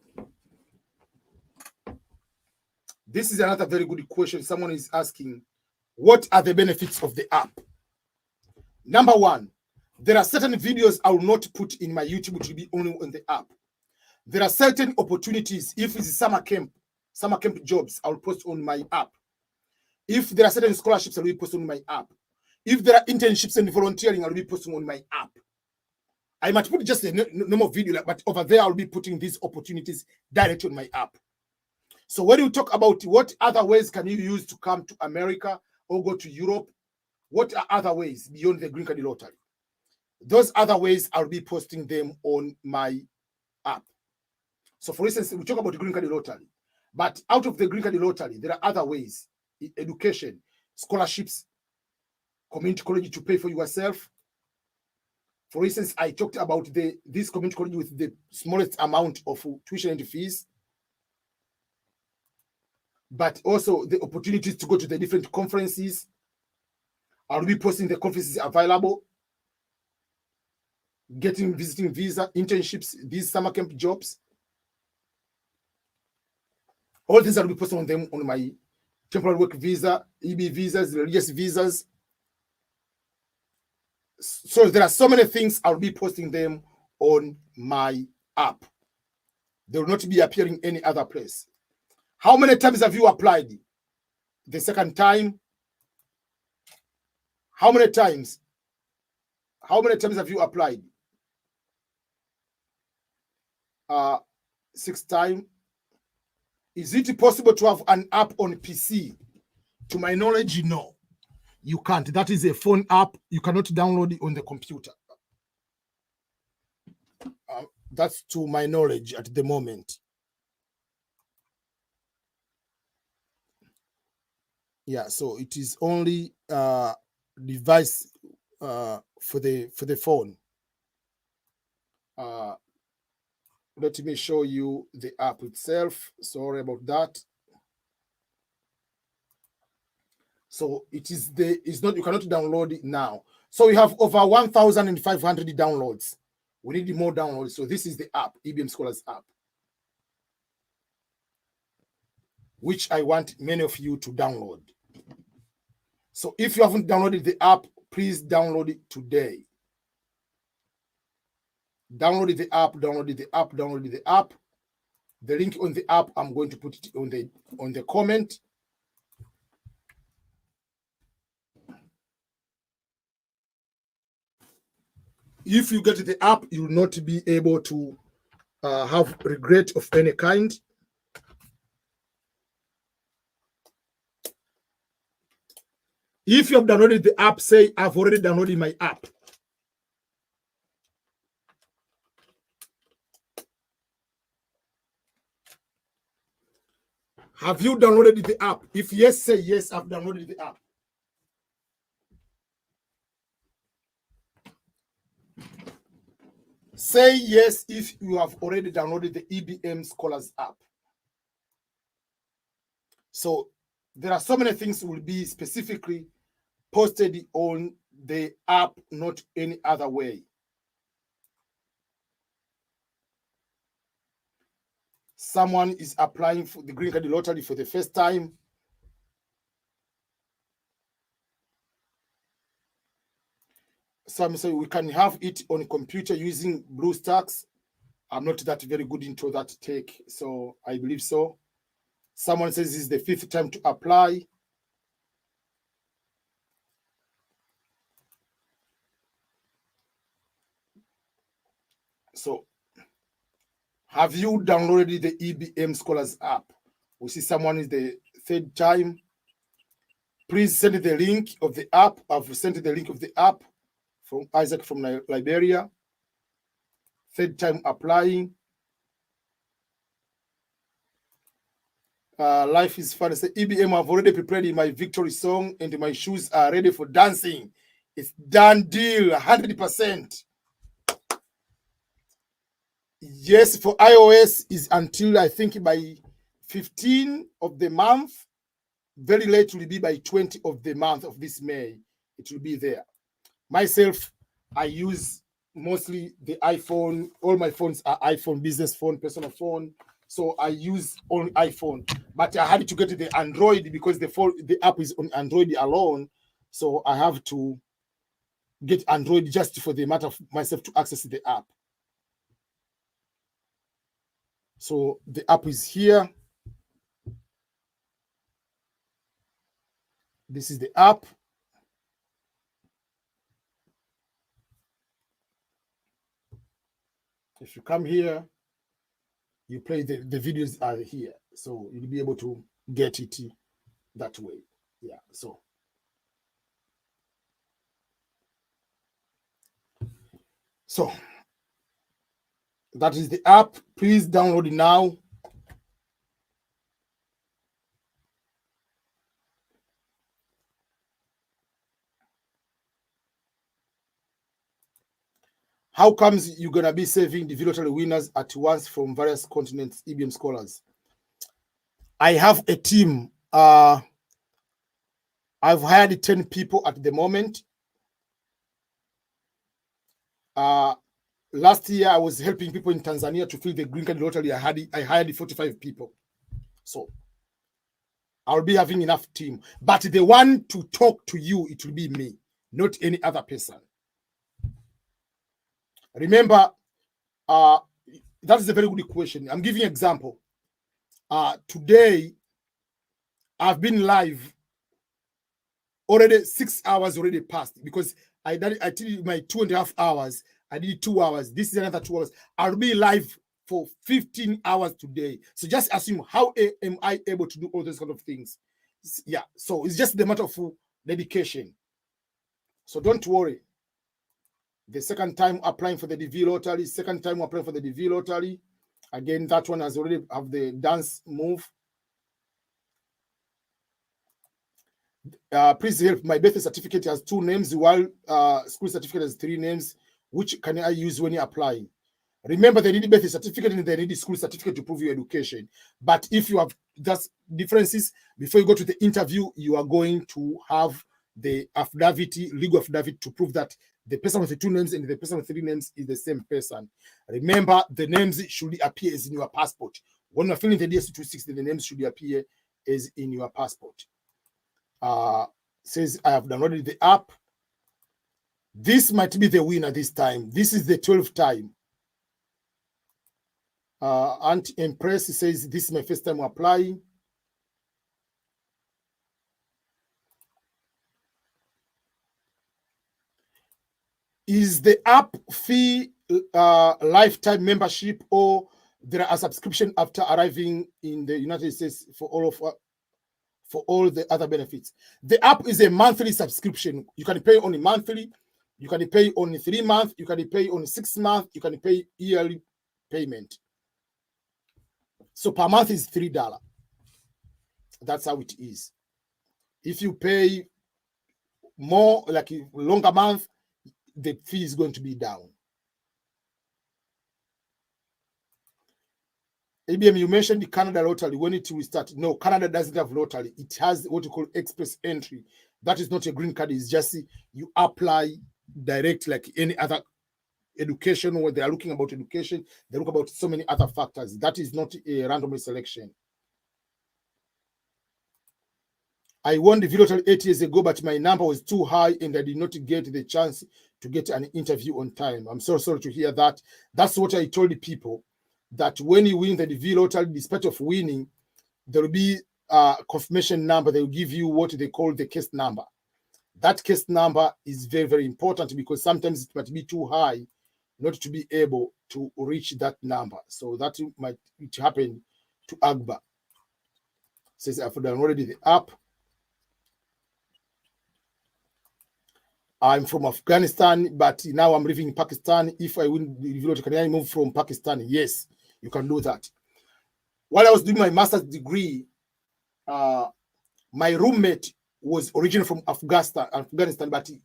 This is another very good question. Someone is asking, what are the benefits of the app? Number one, there are certain videos I will not put in my YouTube, which will be only on the app. There are certain opportunities. If it's summer camp jobs, I will post on my app. If there are certain scholarships, I will be posting on my app. If there are internships and volunteering, I will be posting on my app. I might put just a normal video, but over there, I'll be putting these opportunities directly on my app. So when you talk about what other ways can you use to come to America or go to Europe, what are other ways beyond the Green Card Lottery? Those other ways, I'll be posting them on my app. So for instance, we talk about the Green Card Lottery, but out of the Green Card Lottery, there are other ways: education, scholarships, community college to pay for yourself. For instance, I talked about this community college with the smallest amount of tuition and fees, but also the opportunities to go to the different conferences. I'll be posting the conferences available, visiting visa, internships, these summer camp jobs. All these I'll be posting on them on my temporary work visa, EB visas, religious visas. So there are so many things. I'll be posting them on my app. They will not be appearing any other place. How many times have you applied? The second time? How many times? How many times have you applied? 6 times. Is it possible to have an app on PC? To my knowledge, no. You can't. That is a phone app. You cannot download it on the computer. That's to my knowledge at the moment. Yeah, so it is only device for the phone. Let me show you the app itself. Sorry about that. So it's not, you cannot download it now. So we have over 1,500 downloads. We need more downloads. So this is the app, EBM Scholars app, which I want many of you to download. So if you haven't downloaded the app, please download it today. Download the app, download the app, download the app. The link on the app, I'm going to put it on the comment. If you get the app, you will not be able to have regret of any kind. If you have downloaded the app, say, I've already downloaded my app. Have you downloaded the app? If yes, say yes, I've downloaded the app. Say yes if you have already downloaded the EBM Scholars app. So there are so many things will be specifically posted on the app, not any other way. Someone is applying for the Green Card Lottery for the first time. Some say we can have it on a computer using BlueStacks. I'm not that very good into that tech, so I believe so. Someone says this is the 5th time to apply. So have you downloaded the EBM Scholars app? We see someone is the 3rd time. Please send the link of the app. I've sent the link of the app from Isaac from Liberia. 3rd time applying. Life is fun. Say, EBM, I've already prepared my victory song and my shoes are ready for dancing. It's done deal, 100%. Yes, for iOS is until I think by 15 of the month. Very late will be by 20 of the month of this May. It will be there. Myself, I use mostly the iPhone. All my phones are iPhone, business phone, personal phone. So I use only iPhone. But I had to get the Android because the app is on Android alone. So I have to get Android just for the matter of myself to access the app. So the app is here. This is the app. If you come here, you play the videos are here. So you'll be able to get it that way. Yeah. So that is the app. Please download it now. How comes you're going to be saving the lottery winners at once from various continents, EBM Scholars? I have a team. I've hired 10 people at the moment. Last year, I was helping people in Tanzania to fill the green card lottery. I hired 45 people. So I'll be having enough team. But the one to talk to you, it will be me, not any other person. Remember, that is a very good question. I'm giving an example. Today, I've been live already 6 hours already passed because I tell you my 2.5 hours. I did 2 hours. This is another 2 hours. I'll be live for 15 hours today. So just assume how am I able to do all those kind of things? Yeah. So it's just the matter of dedication. So don't worry. The second time applying for the DV lottery, Again, that one has already have the dance move. Please help. My birth certificate has 2 names, while school certificate has 3 names. Which can I use when you're applying? Remember, they need birth certificate and they need school certificate to prove your education. But if you have just differences, before you go to the interview, you are going to have the affidavit, legal affidavit, to prove that the person with the 2 names and the person with 3 names is the same person. Remember, the names should appear as in your passport. When you're filling the DS260, the names should appear as in your passport. Says I have downloaded the app. This might be the winner this time. This is the 12th time. Aunt Empress says this is my first time applying. Is the app fee lifetime membership, or there are a subscription after arriving in the United States for all the other benefits? The app is a monthly subscription. You can pay only monthly. You can pay only 3 months. You can pay only 6 months. You can pay yearly payment. So per month is $3. That's how it is. If you pay more, like a longer month, the fee is going to be down. ABM, you mentioned the Canada lottery. When it will start? No, Canada doesn't have lottery. It has what you call express entry. That is not a green card. It's just you apply direct like any other education. When they are looking about education, they look about so many other factors. That is not a random selection. I won the lottery 8 years ago, but my number was too high and I did not get the chance to get an interview on time. I'm so sorry to hear that. That's what I told the people, that when you win the DV lottery, despite of winning, there will be a confirmation number. They will give you what they call the case number. That case number is very, very important because sometimes it might be too high not to be able to reach that number. So that might happen to Agba. Says I've downloaded the app. I'm from Afghanistan, but now I'm living in Pakistan. If I win the lottery, can I move from Pakistan? Yes, you can do that. While I was doing my master's degree, my roommate was originally from Afghanistan, but he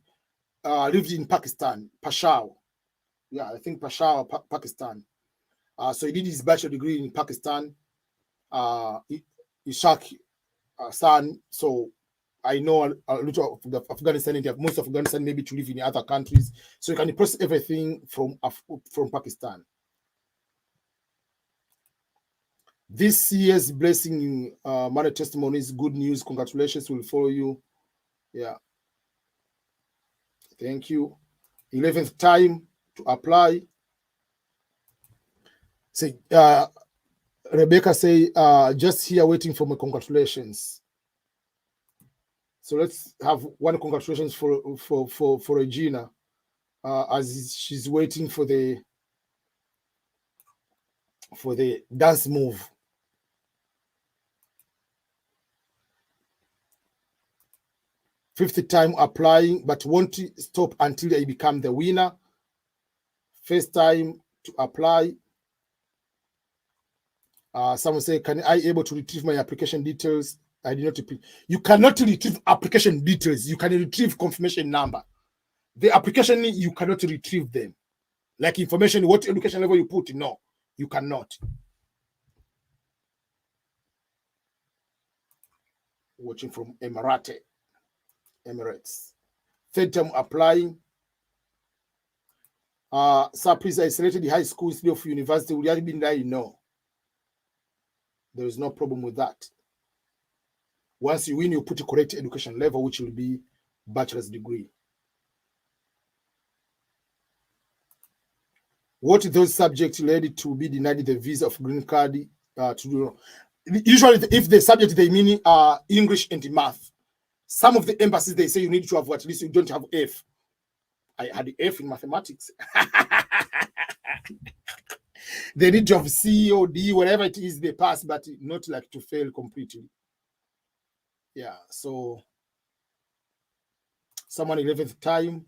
lived in Pakistan, Peshawar. Yeah, I think Peshawar, Pakistan. So he did his bachelor degree in Pakistan. Ishaq son. So I know a lot of Afghanistan, and most of Afghanistan maybe to live in other countries. So you can process everything from Pakistan. This year's blessing money testimonies, good news, congratulations will follow you. Yeah. Thank you. 11th time to apply. Say, Rebecca say, just here waiting for my congratulations. So let's have one congratulations for Regina, as she's waiting for the dance move. Fifth time applying, but won't stop until I become the winner. First time to apply. Someone say, can I able to retrieve my application details? I did not repeat. You cannot retrieve application details. You can retrieve confirmation number. The application, you cannot retrieve them. Like information, what education level you put, no, you cannot. Watching from Emirates. Third time applying. Sir, please, I selected the high school instead of university. Would you been there? No. There is no problem with that. Once you win, you put a correct education level, which will be bachelor's degree. What those subjects led to be denied the visa of green card to do? Usually, if the subject they mean English and math, some of the embassies they say you need to have at least you don't have F. I had F in mathematics. They need to have C or D, whatever it is they pass, but not like to fail completely. Yeah, so someone 11th time.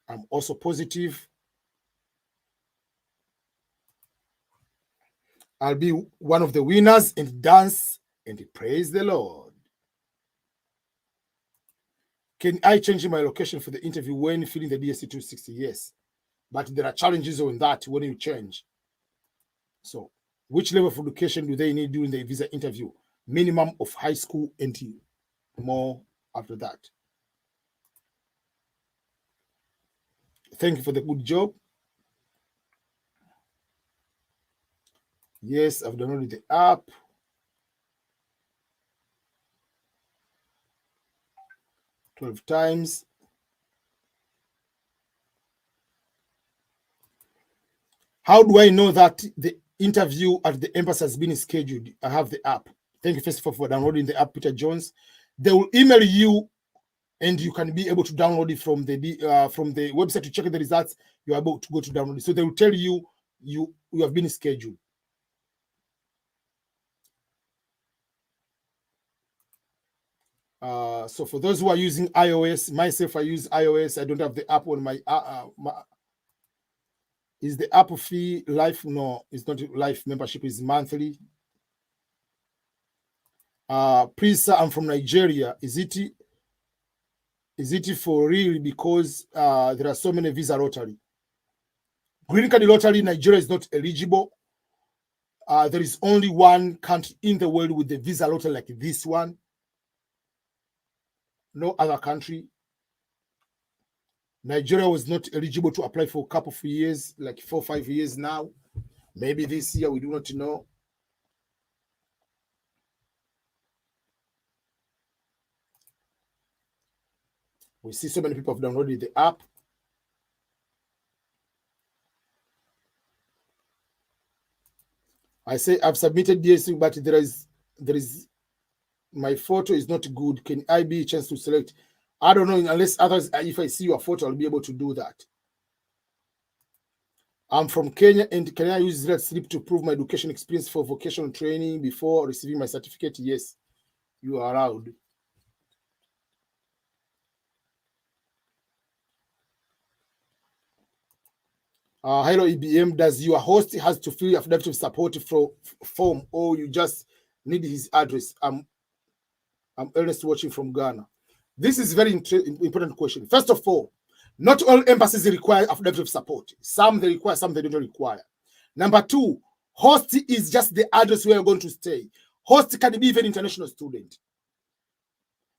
I'm also positive. I'll be one of the winners and dance and praise the Lord. Can I change my location for the interview when filling the DSC 260? Yes. But there are challenges on that when you change. So, which level of education do they need during the visa interview? Minimum of high school and more after that. Thank you for the good job. Yes, I've downloaded the app. $12 times. How do I know that the interview at the embassy has been scheduled? I have the app. Thank you first of all for downloading the app, Peter Jones. They will email you, and you can be able to download it from the website to check the results. You are able to go to download it. So they will tell you you have been scheduled. So for those who are using iOS, myself, I use iOS. I don't have the app on my. Is the app fee life? No, it's not life membership. Is monthly. Please, sir, I'm from Nigeria. Is it for real? Because there are so many visa lottery. Green card lottery, Nigeria is not eligible. There is only one country in the world with the visa lottery like this one. No other country. Nigeria was not eligible to apply for a couple of years, like 4 or 5 years now. Maybe this year, we do not know. We see so many people have downloaded the app. I say I've submitted DSC, but there is my photo is not good. Can I be a chance to select? I don't know, unless others, if I see your photo, I'll be able to do that. I'm from Kenya, and can I use that slip to prove my education experience for vocational training before receiving my certificate? Yes, you are allowed. Hello, EBM. Does your host has to fill affidavit of support form, or you just need his address? I'm Ernest watching from Ghana. This is very important question. First of all, not all embassies require affidavit of support. Some they require, some they don't require. Number two, host is just the address where you're going to stay. Host can be even international student.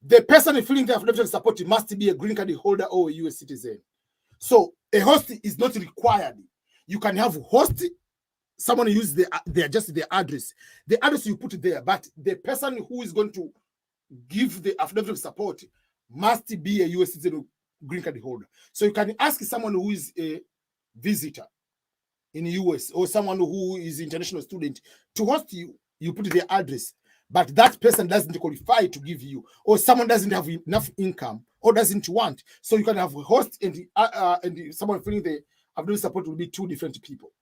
The person filling the affidavit of support must be a green card holder or a US citizen. So a host is not required. You can have host, someone use just their address. The address you put there, but the person who is going to give the affidavit of support must be a US citizen green card holder. So you can ask someone who is a visitor in the US or someone who is an international student to host you. You put their address, but that person doesn't qualify to give you, or someone doesn't have enough income or doesn't want. So you can have a host and someone filling the affidavit support will be two different people.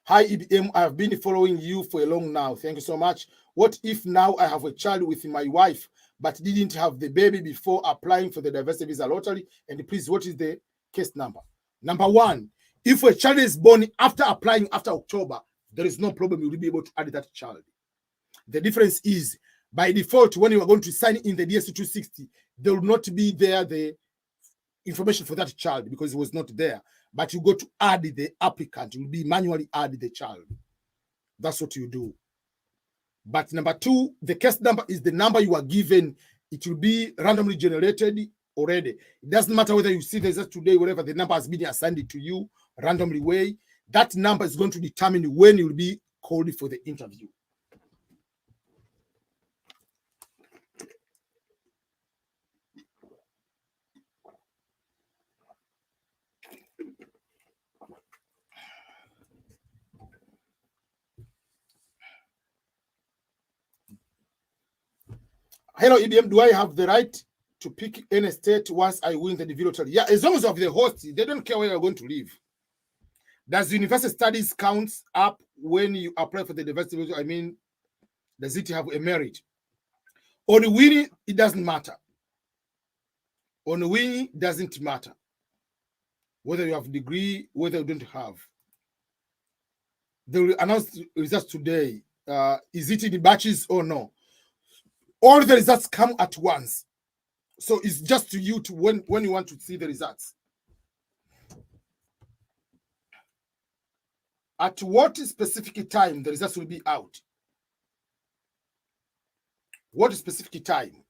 Hi, EBM. I have been following you for a long now. Thank you so much. What if now I have a child with my wife, but didn't have the baby before applying for the diversity visa lottery? And please, what is the case number? Number one, if a child is born after applying after October, there is no problem. You will be able to add that child. The difference is, by default, when you are going to sign in the DS260, there will not be there the information for that child because it was not there. But you go to add the applicant, you will be manually add the child. That's what you do. But number two, the case number is the number you are given. It will be randomly generated already. It doesn't matter whether you see the result today, whatever, the number has been assigned to you randomly way. That number is going to determine when you will be called for the interview. Hello, EBM. Do I have the right to pick any state once I win the DV lottery? Yeah, as long as you have the host, they don't care where you're going to live. Does university studies counts up when you apply for the diversity? I mean, does it have a merit? On winning, it doesn't matter. On winning, doesn't matter. Whether you have a degree, whether you don't have. They will announce results today. Is it in the batches or no? All the results come at once. So it's just to you to when you want to see the results. At what specific time the results will be out? What specific time?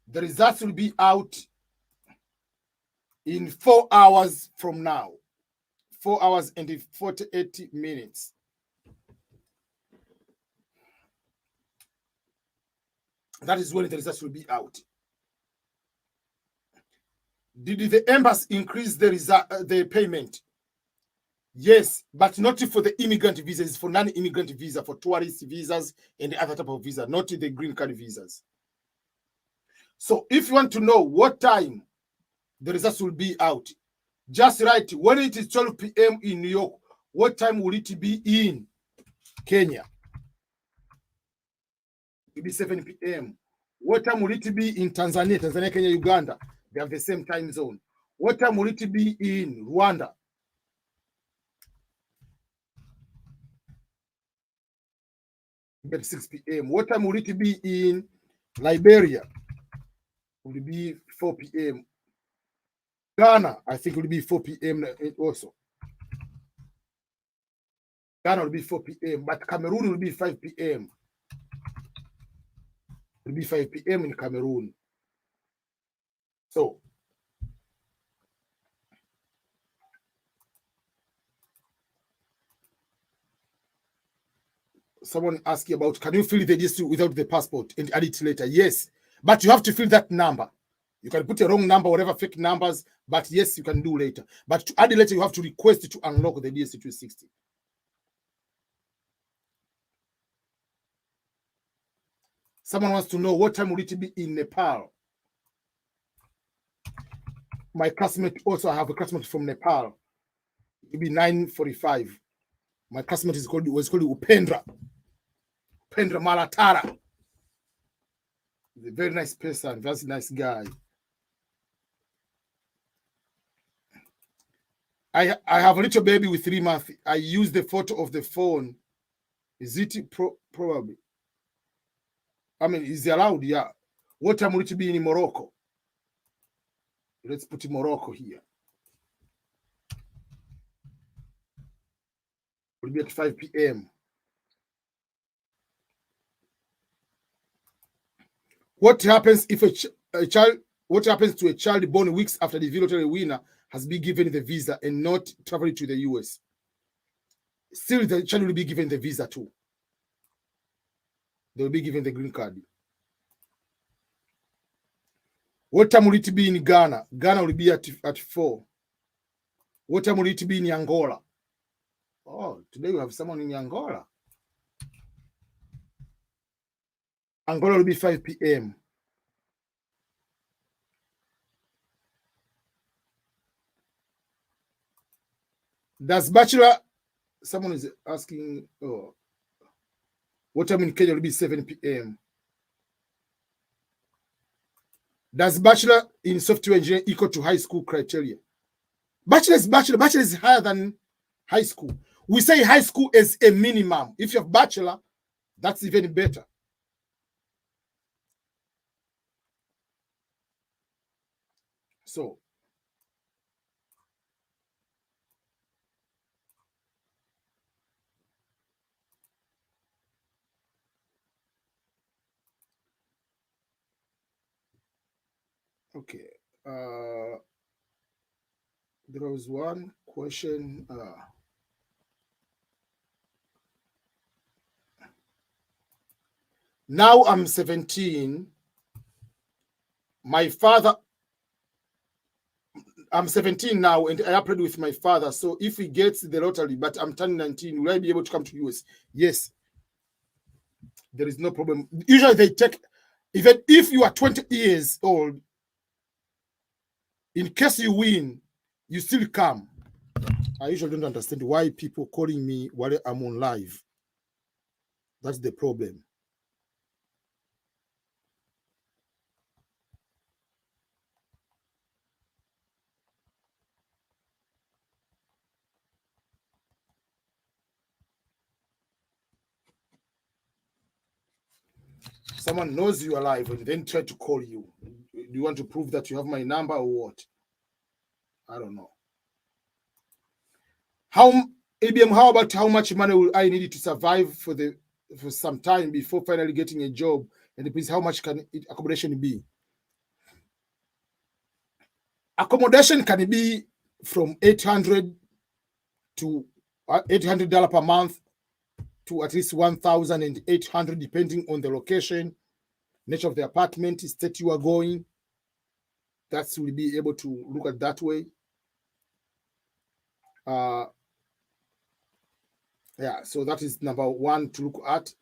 The results will be out in 4 hours from now. 4 hours and 48 minutes. That is when the results will be out. Did the embassy increase the payment? Yes, but not for the immigrant visas, for non-immigrant visa, for tourist visas and the other type of visa, not the green card visas. So if you want to know what time the results will be out, just write when it is 12 p.m. in New York, what time will it be in Kenya? It will be 7 p.m. What time will it be in Tanzania? Tanzania, Kenya, Uganda. They have the same time zone. What time will it be in Rwanda? At 6 p.m. What time will it be in Liberia? Will it be 4 p.m. Ghana, I think it will be 4 p.m. also. Ghana will be 4 p.m. But Cameroon will be 5 p.m. It will be 5 p.m. in Cameroon. So someone asked you about, can you fill the list without the passport and add it later? Yes, but you have to fill that number. You can put a wrong number, whatever fake numbers, but yes, you can do later. But to add it later, you have to request to unlock the DS260. Someone wants to know what time will it be in Nepal. My classmate also, I have a classmate from Nepal. It will be 9:45. My classmate was called Upendra Malatara. He's a very nice person, very nice guy. I have a little baby with 3 months. I use the photo of the phone. Is it probably? I mean, is it allowed? Yeah. What time will it be in Morocco? Let's put Morocco here. It will be at 5 p.m. What happens if a child? What happens to a child born weeks after the lottery winner has been given the visa and not traveling to the US? Still, the child will be given the visa too. They will be given the green card. What time will it be in Ghana? Ghana will be at 4. What time will it be in Angola? Oh, today we have someone in Angola. Angola will be 5 p.m. Does bachelor, someone is asking, oh, what time in Kenya will be 7 p.m. Does bachelor in software engineering equal to high school criteria? Bachelor is higher than high school. We say high school is a minimum. If you have bachelor, that's even better. So, okay. There was one question. Now I'm 17. My father, I'm 17 now, and I applied with my father. So if he gets the lottery, but I'm turning 19, will I be able to come to US? Yes. There is no problem. Usually they take, even if you are 20 years old, in case you win, you still come. I usually don't understand why people calling me while I'm on live. That's the problem. Someone knows you are live and then try to call you. Do you want to prove that you have my number or what? I don't know. EBM, how about how much money will I need to survive for some time before finally getting a job? And please, how much can accommodation be? Accommodation can be from $800 to $800 per month to at least $1,800, depending on the location, nature of the apartment, state you are going. That will be able to look at that way. Yeah, so that is number one to look at.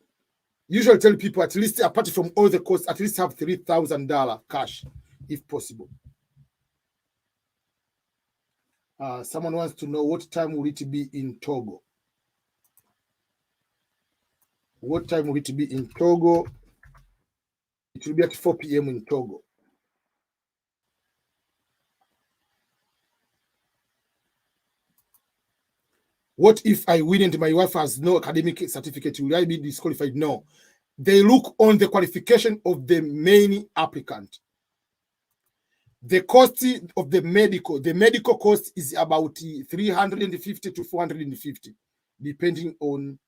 Usually tell people, at least apart from all the costs, at least have $3,000 cash if possible. Someone wants to know, what time will it be in Togo? What time will it be in Togo? It will be at 4 p.m. in Togo. What if I win and my wife has no academic certificate? Will I be disqualified? No. They look on the qualification of the main applicant. The cost of the medical cost is about 350 to 450, depending on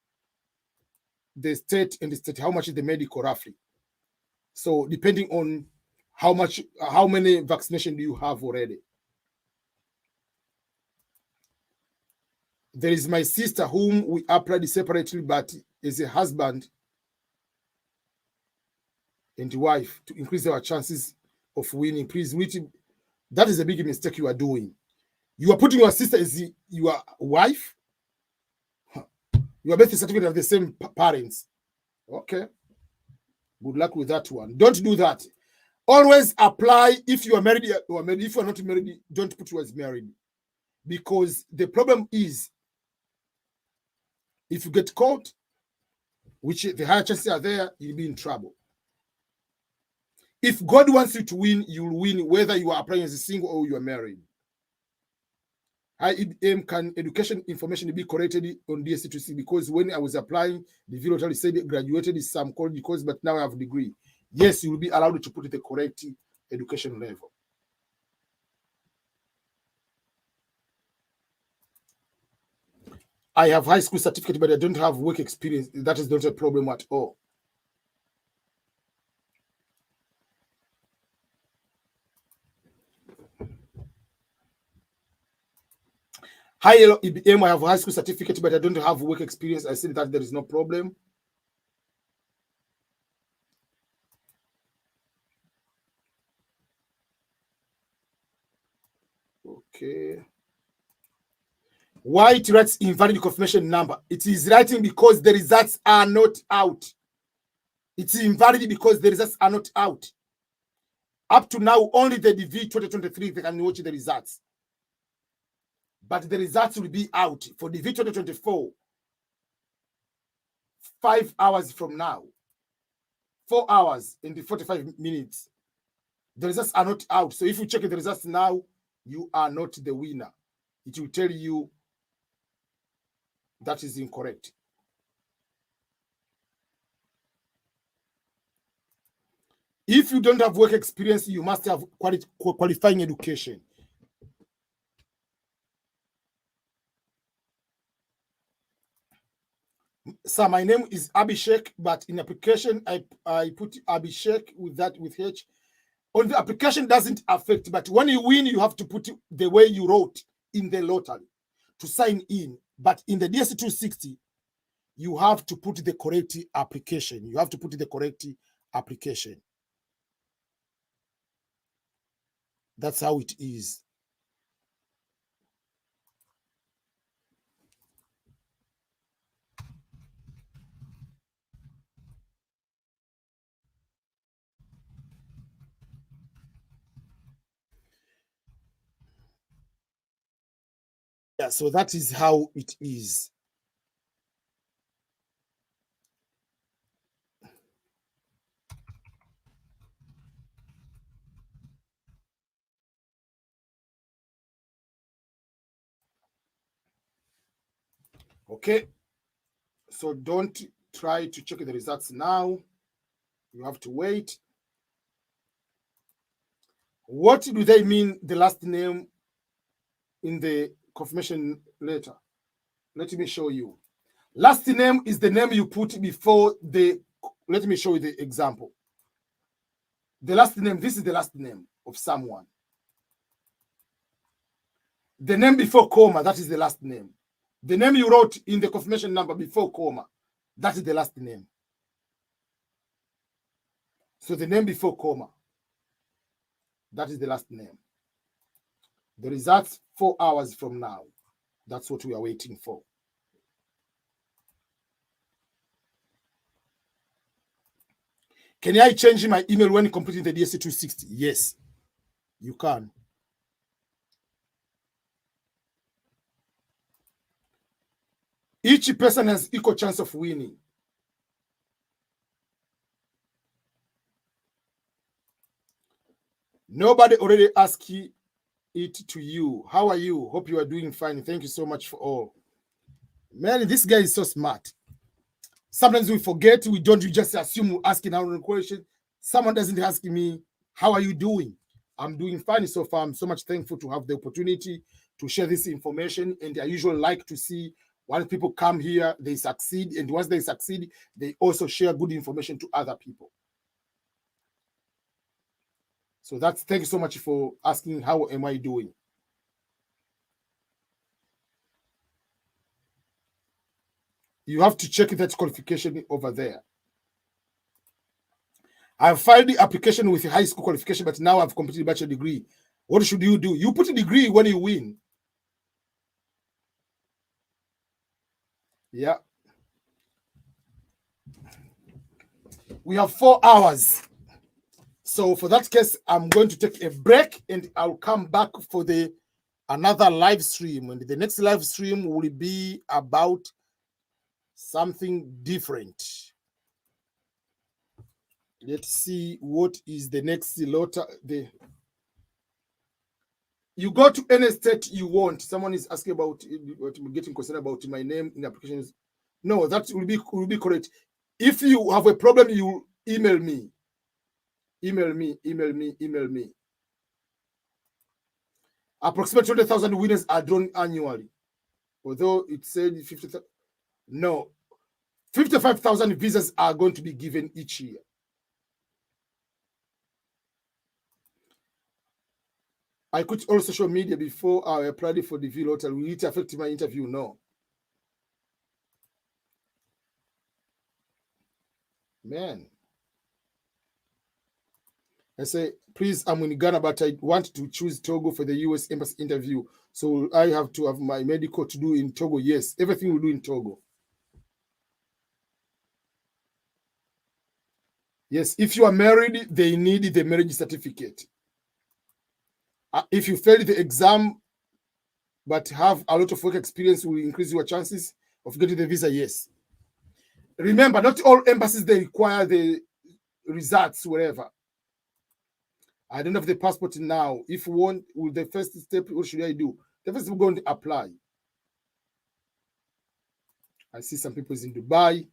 the state and the state, how much is the medical roughly. So depending on how many vaccination do you have already. There is my sister whom we applied separately, but as a husband and wife to increase our chances of winning. Please, that is a big mistake you are doing. You are putting your sister as your wife. Your birth certificate of the same parents. Okay. Good luck with that one. Don't do that. Always apply if you are married or married. If you are not married, don't put you as married. Because the problem is, if you get caught, which the higher chances are there, you'll be in trouble. If God wants you to win, you'll win whether you are applying as a single or you are married. EBM, can education information be corrected on DSC2C? Because when I was applying, the video said graduated is some college course, but now I have a degree. Yes, you will be allowed to put the correct education level. I have high school certificate, but I don't have work experience. That is not a problem at all. Hi, hello, EBM. I have a high school certificate, but I don't have work experience. I said that there is no problem. Okay. Why it writes invalid confirmation number? It is writing because the results are not out. It's invalid because the results are not out. Up to now, only the DV 2023 they can watch the results. But the results will be out for DV 2024 5 hours from now. 4 hours and 45 minutes. The results are not out. So if you check the results now, you are not the winner. It will tell you that is incorrect. If you don't have work experience, you must have qualifying education. So my name is Abhishek, but in application, I put Abhishek with H. On the application doesn't affect, but when you win, you have to put the way you wrote in the lottery to sign in. But in the DSC 260, you have to put the correct application. You have to put the correct application. That's how it is. Yeah, so that is how it is. Okay, so don't try to check the results now. You have to wait. What do they mean, the last name in the confirmation letter? Let me show you. Last name is the name you put before the, let me show you the example. The last name, this is the last name of someone. The name before comma, that is the last name. The name you wrote in the confirmation number before comma, that is the last name. So the name before comma, that is the last name. The results 4 hours from now. That's what we are waiting for. Can I change my email when completing the DSC 260? Yes, you can. Each person has equal chance of winning. Nobody already asked it to you. How are you? Hope you are doing fine. Thank you so much for all. Man, this guy is so smart. Sometimes we forget, we just assume we're asking our question. Someone doesn't ask me, how are you doing? I'm doing fine so far. I'm so much thankful to have the opportunity to share this information. And I usually like to see when people come here, they succeed. And once they succeed, they also share good information to other people. So thank you so much for asking, how am I doing? You have to check that qualification over there. I've filed the application with a high school qualification, but now I've completed a bachelor degree. What should you do? You put a degree when you win. Yeah. We have 4 hours. So for that case, I'm going to take a break and I'll come back for another live stream. And the next live stream will be about something different. Let's see what is the next lot. You go to any state you want. Someone is asking about getting concerned about my name in applications. No, that will be correct. If you have a problem, you email me. Email me. Approximately 20,000 winners are drawn annually. Although it said 50,000. No. 55,000 visas are going to be given each year. I quit all social media before I applied for the DV lottery. Will it affect my interview? No. Man. I say, please, I'm in Ghana, but I want to choose Togo for the US Embassy interview. So I have to have my medical to do in Togo. Yes, everything we do in Togo. Yes, if you are married, they need the marriage certificate. If you fail the exam but have a lot of work experience, will increase your chances of getting the visa. Yes. Remember, not all embassies, they require the results wherever. I don't have the passport now. If you want, with the first step, what should I do? The first, we're going to apply. I see some people is in Dubai.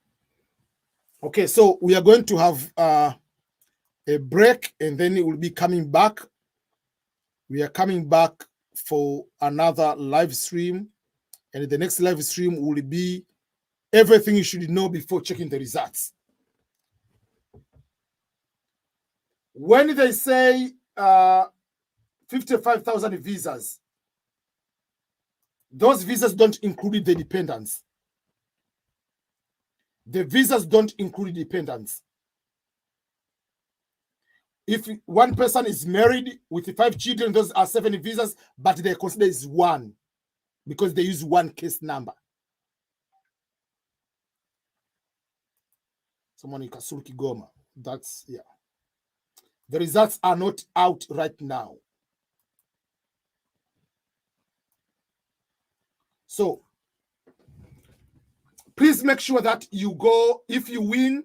Okay, so we are going to have a break, and then it will be coming back. We are coming back for another live stream, and the next live stream will be everything you should know before checking the results. When they say 55,000 visas, those visas don't include the dependents. The visas don't include dependents. If one person is married with 5 children, those are 7 visas, but they consider is one because they use one case number. Someone in Kasulu Kigoma. That's, yeah. The results are not out right now. So please make sure that you go, if you win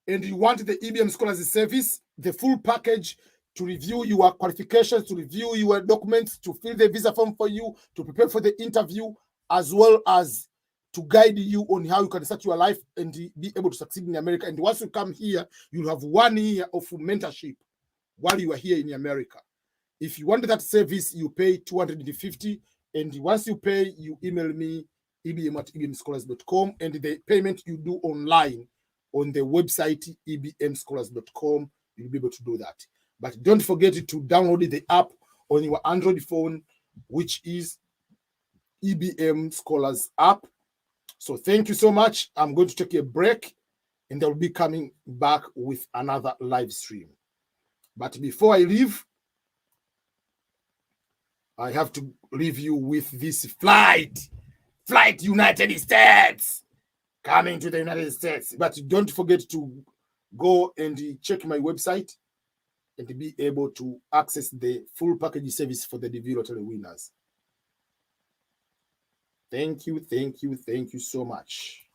and you want the EBM Scholars service, the full package, to review your qualifications, to review your documents, to fill the visa form for you, to prepare for the interview, as well as to guide you on how you can start your life and be able to succeed in America. And once you come here, you'll have 1 year of mentorship while you are here in America. If you want that service, you pay $250. And once you pay, you email me, ebm@ebmscholars.com, and the payment you do online on the website, ebmscholars.com, you'll be able to do that. But don't forget to download the app on your Android phone, which is EBM Scholars app. So thank you so much. I'm going to take a break, and I'll be coming back with another live stream. But before I leave, I have to leave you with this flight United States, coming to the United States. But don't forget to go and check my website and be able to access the full package service for the DV lottery winners. Thank you so much.